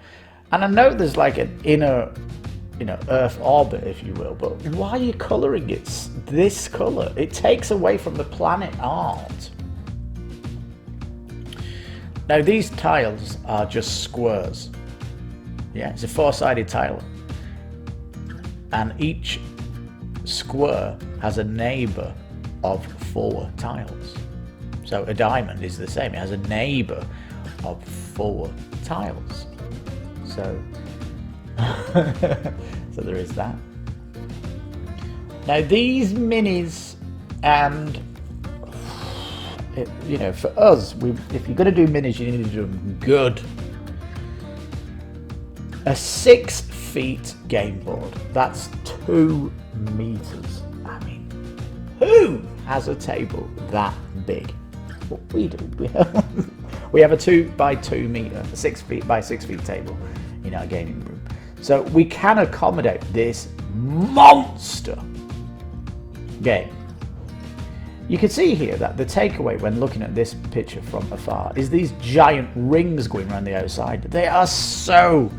And I know there's like an inner, Earth orbit, if you will, but why are you colouring it this colour? It takes away from the planet art. Now these tiles are just squares. Yeah, it's a 4-sided tile. And each square has a neighbour of 4 tiles. So a diamond is the same. It has a neighbour of 4 tiles. So so there is that. Now these minis, and for us, if you're going to do minis, you need to do them good. A 6 feet game board. That's 2 meters. I mean, who has a table that big? Well, we do. We have a 2 by 2 meter, 6 feet by 6 feet table in our gaming room. So we can accommodate this monster game. You can see here that the takeaway when looking at this picture from afar is these giant rings going around the outside. They are so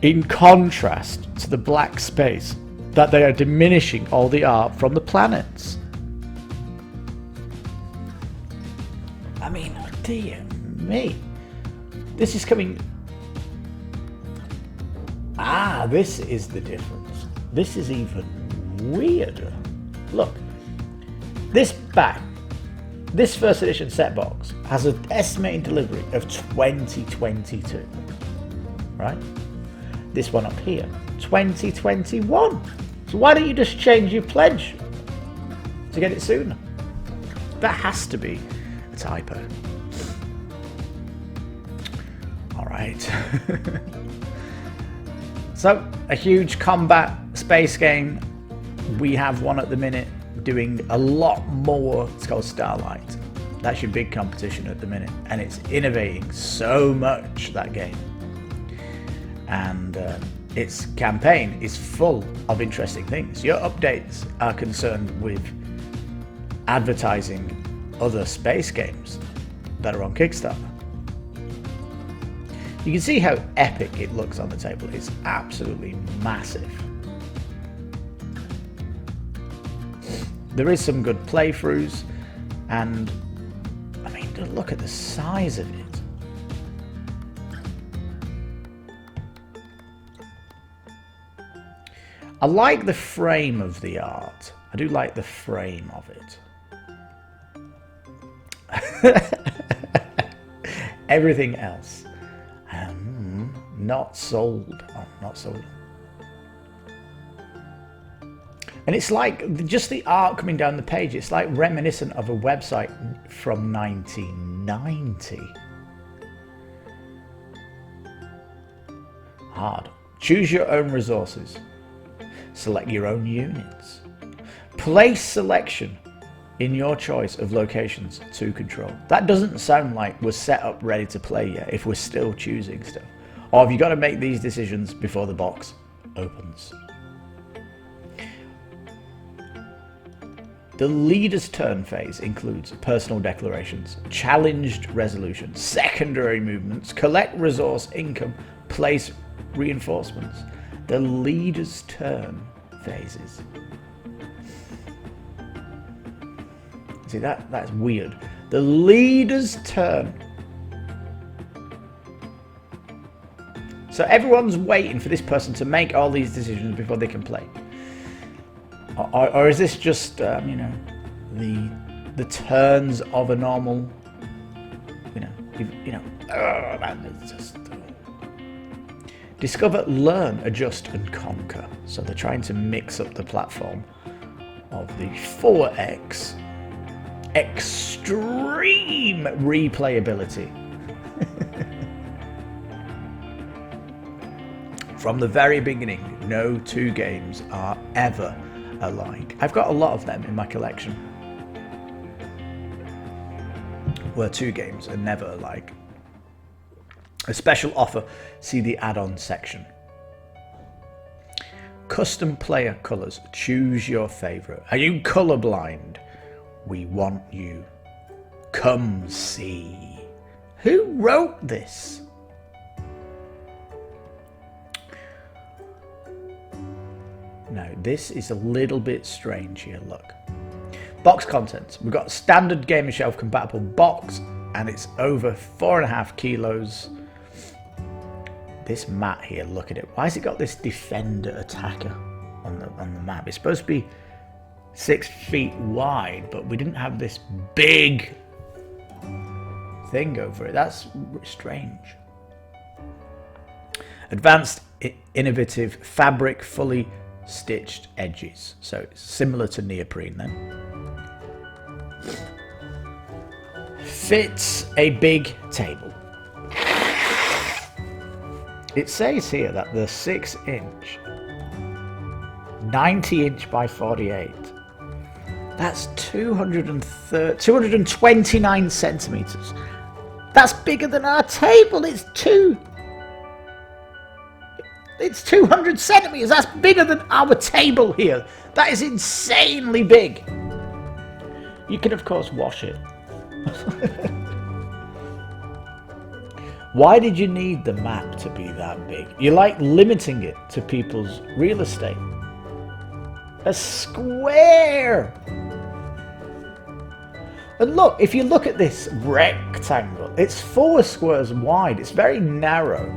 in contrast to the black space that they are diminishing all the art from the planets. I mean, dear me. This is coming... this is the difference. This is even weirder. Look. This first edition set box has an estimated delivery of 2022. Right? This one up here, 2021. So why don't you just change your pledge to get it sooner? That has to be a typo. All right. So, a huge combat space game. We have one at the minute doing a lot more. It's called Starlight. That's your big competition at the minute. And it's innovating so much, that game. And its campaign is full of interesting things. Your updates are concerned with advertising other space games. that are on Kickstarter. You can see how epic it looks on the table. It's absolutely massive. There is some good playthroughs, and I mean, look at the size of it. I like the frame of the art. I do like the frame of it. Everything else, not sold. Oh, not sold. And it's like just the art coming down the page. It's like reminiscent of a website from 1990. Hard. Choose your own resources. Select your own units. Place selection in your choice of locations to control. That doesn't sound like we're set up ready to play yet if we're still choosing stuff. Or have you got to make these decisions before the box opens? The leader's turn phase includes personal declarations, challenged resolutions, secondary movements, collect resource income, place reinforcements. The leader's turn phases. See, that's weird. The leader's turn. So everyone's waiting for this person to make all these decisions before they can play. Or is this just, you know, the turns of a normal, it's just... Discover, learn, adjust, and conquer. So they're trying to mix up the platform of the 4X extreme replayability. From the very beginning, no two games are ever alike. I've got a lot of them in my collection where two games are never alike. A special offer, see the add-on section. Custom player colours, choose your favourite. Are you colourblind? We want you. Come see. Who wrote this? Now, this is a little bit strange here, look. Box contents. We've got standard Gamer Shelf compatible box, and it's over 4.5 kilos. This mat here, look at it. Why has it got this defender attacker on the map? It's supposed to be 6 feet wide, but we didn't have this big thing over it. That's strange. Advanced, innovative fabric, fully stitched edges. So it's similar to neoprene then. Fits a big table. It says here that the 6-inch, 90-inch by 48, that's 229 centimeters. That's bigger than our table. It's 200 centimeters. That's bigger than our table here. That is insanely big. You can, of course, wash it. Why did you need the map to be that big? You like limiting it to people's real estate. A square! And look, if you look at this rectangle, it's 4 squares wide. It's very narrow.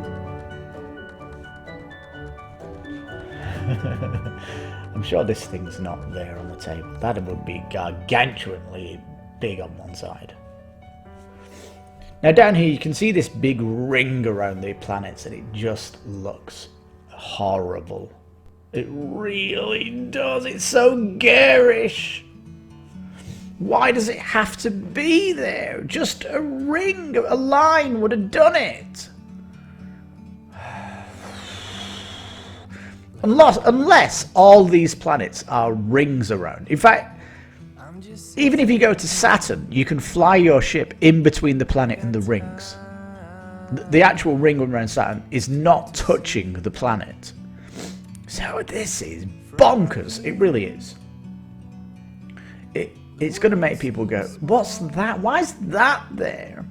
I'm sure this thing's not there on the table. That would be gargantuanly big on one side. Now down here you can see this big ring around the planets, and it just looks horrible. It really does. It's so garish. Why does it have to be there? Just a ring, a line would have done it. Unless all these planets are rings around. In fact, even if you go to Saturn, you can fly your ship in between the planet and the rings. The actual ring around Saturn is not touching the planet. So this is bonkers. It really is. It's going to make people go, what's that? Why is that there?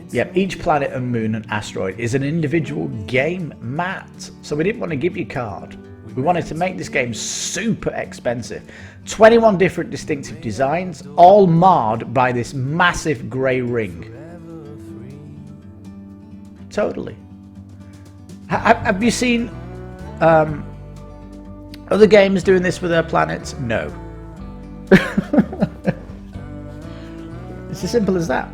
Yep, each planet and moon and asteroid is an individual game mat. So we didn't want to give you a card. We wanted to make this game super expensive. 21 different distinctive designs, all marred by this massive grey ring. Totally. Have you seen other games doing this with their planets? No. It's as simple as that.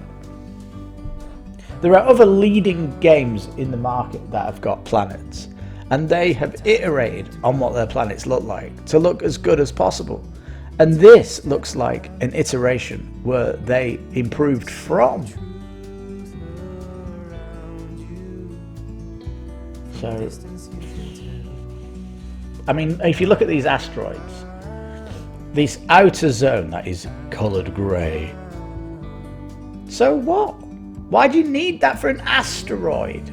There are other leading games in the market that have got planets, and they have iterated on what their planets look like to look as good as possible. And this looks like an iteration where they improved from. So, I mean, if you look at these asteroids, this outer zone that is coloured grey. So what? Why do you need that for an asteroid?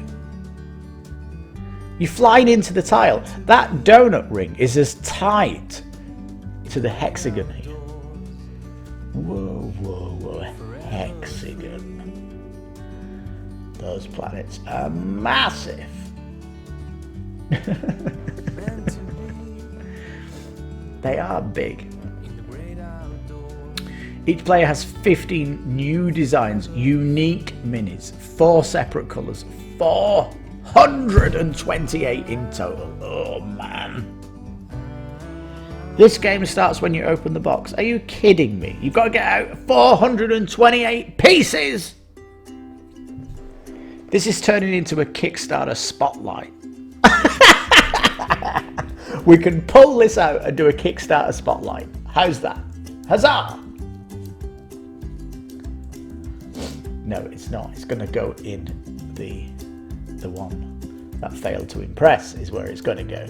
You're flying into the tile. That donut ring is as tight to the hexagon here. Whoa, whoa, whoa. Hexagon. Those planets are massive. They are big. Each player has 15 new designs, unique minis, 4 separate colours, 428 in total. Oh man. This game starts when you open the box. Are you kidding me? You've got to get out 428 pieces! This is turning into a Kickstarter spotlight. We can pull this out and do a Kickstarter spotlight. How's that? Huzzah! No, it's not. It's going to go in the one that failed to impress is where it's going to go.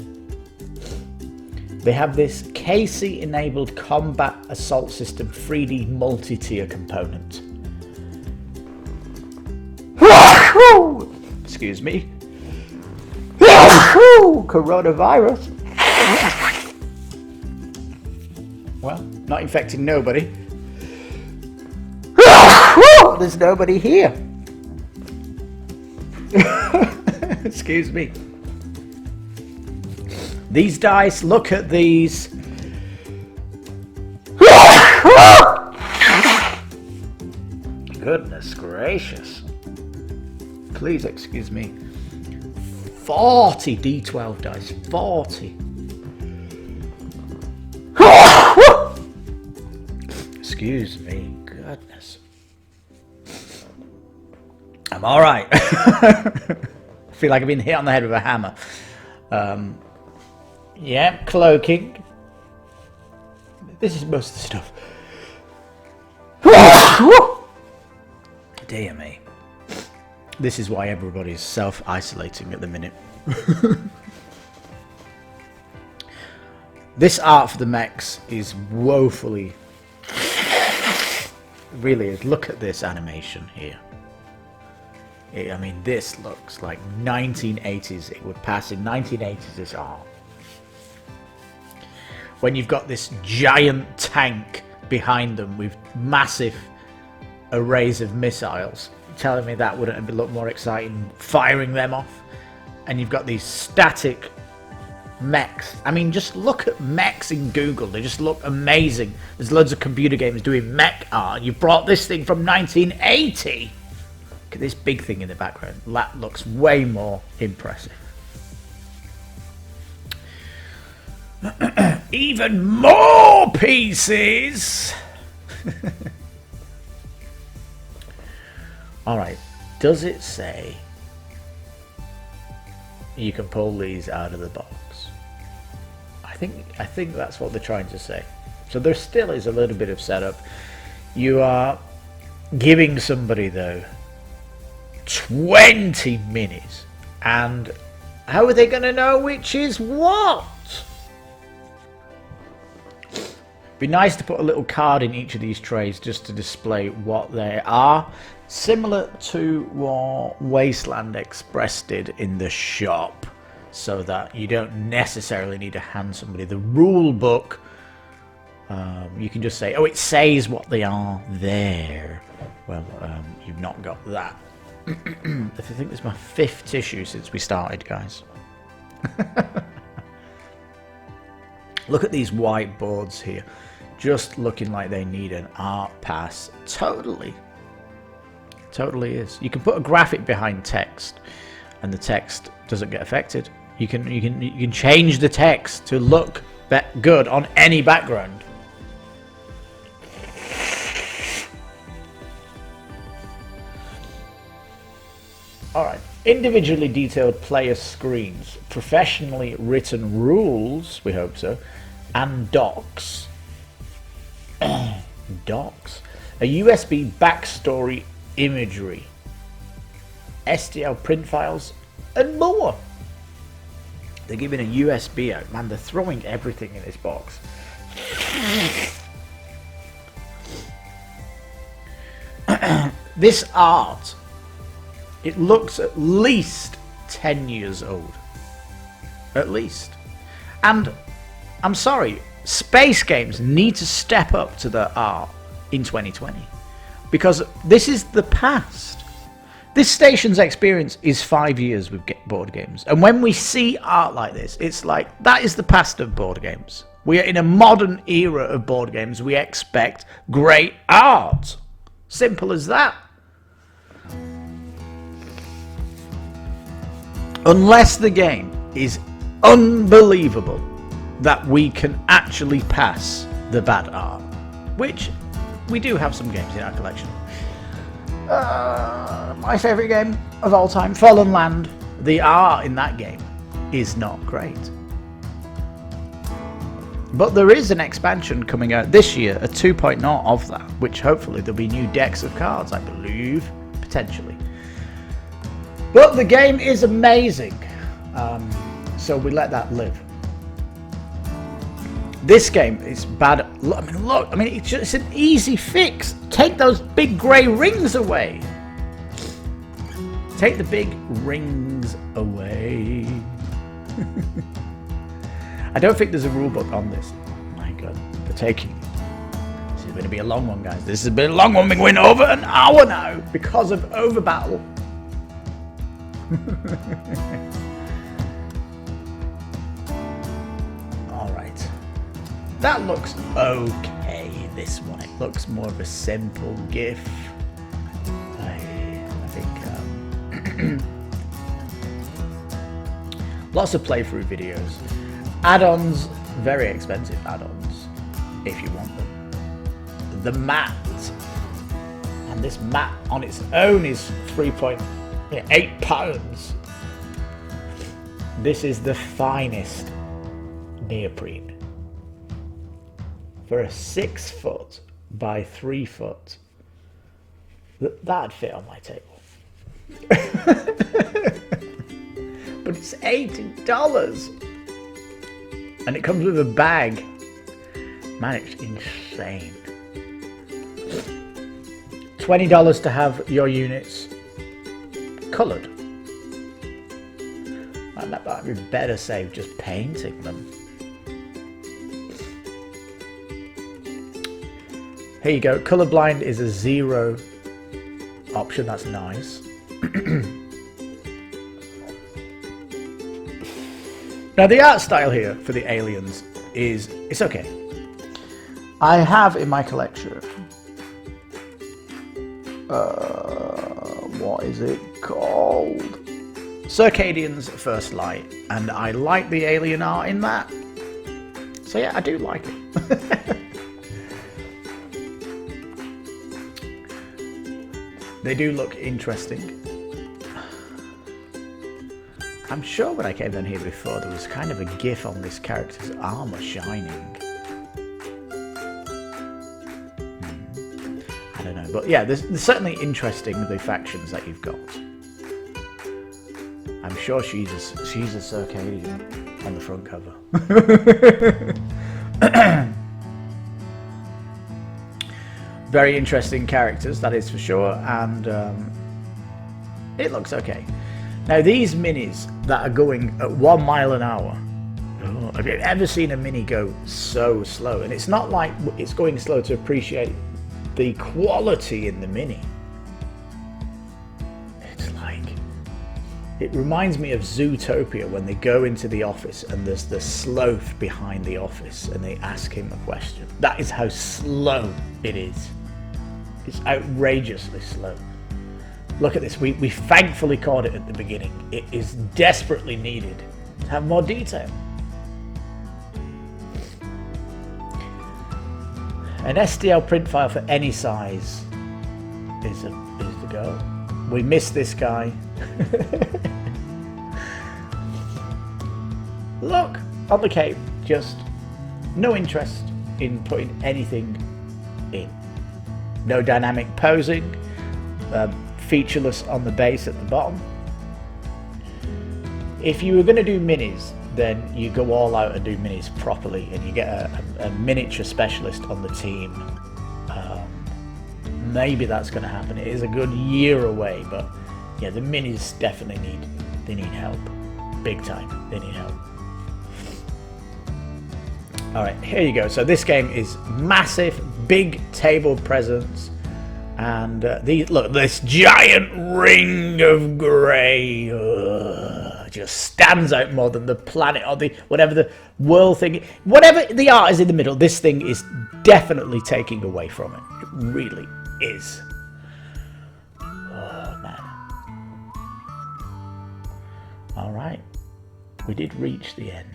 They have this KC-enabled combat assault system 3D multi-tier component. Excuse me. Coronavirus. Well, not infecting nobody. There's nobody here. Excuse me. These dice, look at these. Goodness gracious. Please excuse me. 40 D12 dice. 40. Excuse me. Goodness. I'm all right. I feel like I've been hit on the head with a hammer. Yeah, cloaking. This is most of the stuff. Dear me. This is why everybody's self-isolating at the minute. This art for the mechs is woefully... really is. Look at this animation here. I mean, this looks like 1980s. It would pass in 1980s, this art. When you've got this giant tank behind them with massive arrays of missiles, telling me that wouldn't look more exciting firing them off? And you've got these static mechs. I mean, just look at mechs in Google. They just look amazing. There's loads of computer games doing mech art. You brought this thing from 1980. Look at this big thing in the background. That looks way more impressive. Even more pieces! Alright, does it say you can pull these out of the box? I think that's what they're trying to say. So there still is a little bit of setup. You are giving somebody, though, 20 minis. And how are they going to know which is what? Be nice to put a little card in each of these trays just to display what they are. Similar to what Wasteland Express did in the shop, so that you don't necessarily need to hand somebody the rule book You can just say, oh, it says what they are there. Well, you've not got that. I think this is my 5th tissue since we started, guys. Look at these whiteboards here. Just looking like they need an art pass. Totally. Totally is. You can put a graphic behind text and the text doesn't get affected. You can change the text to look good on any background. Alright, individually detailed player screens, professionally written rules, we hope so, and docs. Docs? A USB backstory imagery, STL print files, and more. They're giving a USB out. Man, they're throwing everything in this box. This art, it looks at least 10 years old. At least. And I'm sorry, space games need to step up to their art in 2020. Because this is the past. This station's experience is 5 years with board games. And when we see art like this, it's like, that is the past of board games. We are in a modern era of board games. We expect great art. Simple as that. Unless the game is unbelievable that we can actually pass the bad art, which we do have some games in our collection. My favourite game of all time, Fallen Land. The art in that game is not great. But there is an expansion coming out this year, a 2.0 of that, which hopefully there'll be new decks of cards, I believe, potentially. But the game is amazing, so we let that live. This game is bad. I mean, it's just an easy fix. Take those big grey rings away. Take the big rings away. I don't think there's a rule book on this. My God, for taking. This is going to be a long one, guys. This has been a long one. We're going over an hour now because of OverBattle. Alright. That looks okay, this one. It looks more of a simple GIF. I think lots of playthrough videos. Add-ons, very expensive add-ons, if you want them. The mat. And this mat on its own is 3.8 pounds. This is the finest neoprene for a 6 foot by 3 foot. That'd fit on my table. But it's $80 and it comes with a bag. Man, it's insane. $20 to have your units coloured. And that might be better saved just painting them. Here you go. Colourblind is a 0 option. That's nice. Now the art style here for the aliens is, it's okay. I have in my collection, what is it called? Circadian's First Light, and I like the alien art in that. So yeah, I do like it. They do look interesting. I'm sure when I came down here before there was kind of a gif on this character's armour shining. I don't know, but yeah, there's certainly interesting, the factions that you've got. I'm sure she's a Circadian on the front cover. Very interesting characters, that is for sure, and it looks okay. Now these minis that are going at 1 mile an hour Oh, have you ever seen a mini go so slow? And it's not like it's going slow to appreciate the quality in the mini. It's like, it reminds me of Zootopia when they go into the office and there's the sloth behind the office and they ask him a question. That is how slow it is. It's outrageously slow. Look at this, we thankfully caught it at the beginning. It is desperately needed to have more detail. An STL print file for any size is the goal. We missed this guy. Look on the cape, just no interest in putting anything in. No dynamic posing, featureless on the base at the bottom. If you were going to do minis, then you go all out and do minis properly, and you get a miniature specialist on the team. Maybe that's going to happen. It is a good year away, but yeah, the minis definitely need help, big time. They need help. All right, here you go. So this game is massive, big table presence, and look, this giant ring of grey just stands out more than the planet or whatever the world thing, whatever the art is in the middle. This thing is definitely taking away from it. It really is. Oh man! All right, we did reach the end.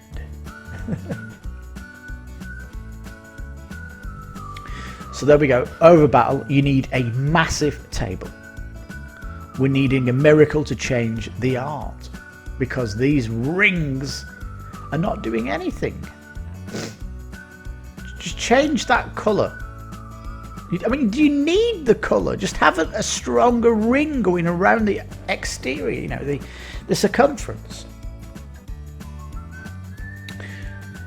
So there we go. OverBattle, you need a massive table. We're needing a miracle to change the art, because these rings are not doing anything. Just change that colour. I mean, do you need the colour? Just have a stronger ring going around the exterior, you know, the circumference.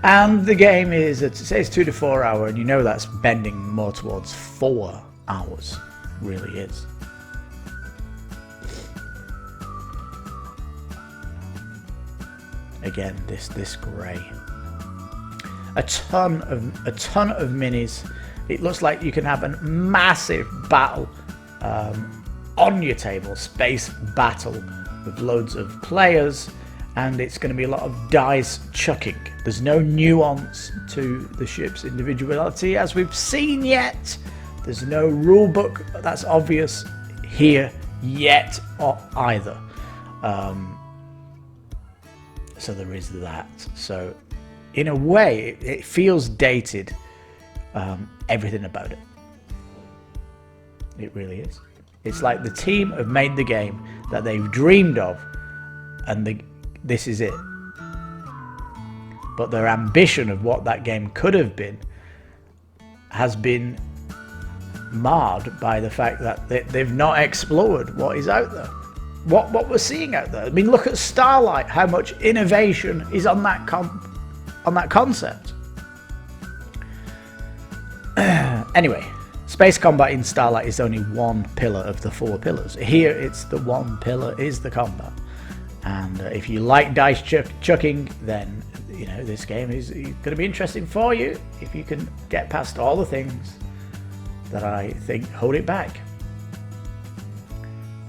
And the game is, it says 2 to 4 hour, and you know that's bending more towards 4 hours. It really is. Again, this grey. A ton of minis. It looks like you can have a massive battle on your table, space battle with loads of players. And it's going to be a lot of dice chucking. There's no nuance to the ship's individuality as we've seen yet. There's no rule book that's obvious here yet or either. So there is that. So in a way, it feels dated, everything about it. It really is. It's like the team have made the game that they've dreamed of, and this is it. But their ambition of what that game could have been has been marred by the fact that they've not explored what is out there, what we're seeing out there. I mean, look at Starlight, how much innovation is on that concept. Anyway, space combat in Starlight is only one pillar of the 4 pillars. Here it's the one pillar is the combat. And if you like dice chucking, then you know this game is going to be interesting for you if you can get past all the things that I think hold it back.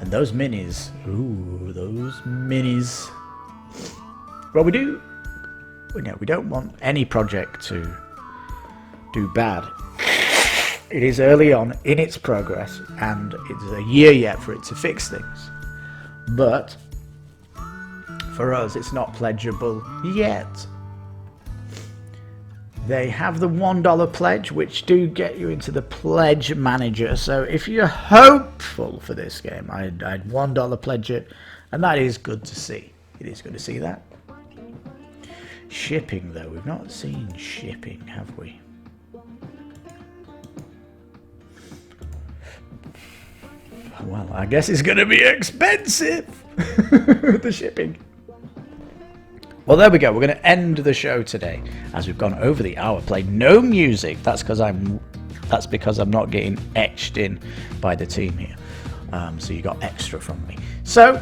And those minis, ooh, those minis. Well, we don't want any project to do bad. It is early on in its progress, and it's a year yet for it to fix things. But for us, it's not pledgeable yet. They have the $1 pledge, which do get you into the pledge manager. So if you're hopeful for this game, I'd $1 pledge it, and that is good to see. It is good to see that. Shipping, though, we've not seen shipping, have we? Well, I guess it's going to be expensive, the shipping. Well, there we go. We're going to end the show today as we've gone over the hour. Played no music. That's because I'm not getting etched in by the team here. So you got extra from me. So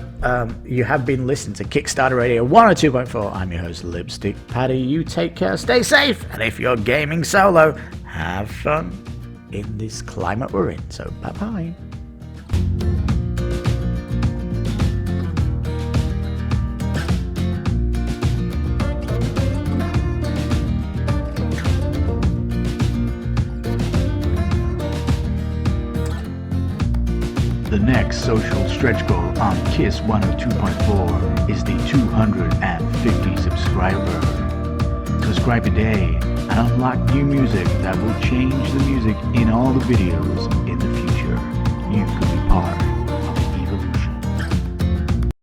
you have been listening to Kickstarter Radio 102.4. I'm your host, Lipstickpaddy. You take care, stay safe, and if you're gaming solo, have fun in this climate we're in. So bye-bye. The next social stretch goal on KiS 102.4 is the 250 subscriber. Subscribe today and unlock new music that will change the music in all the videos in the future. You could be part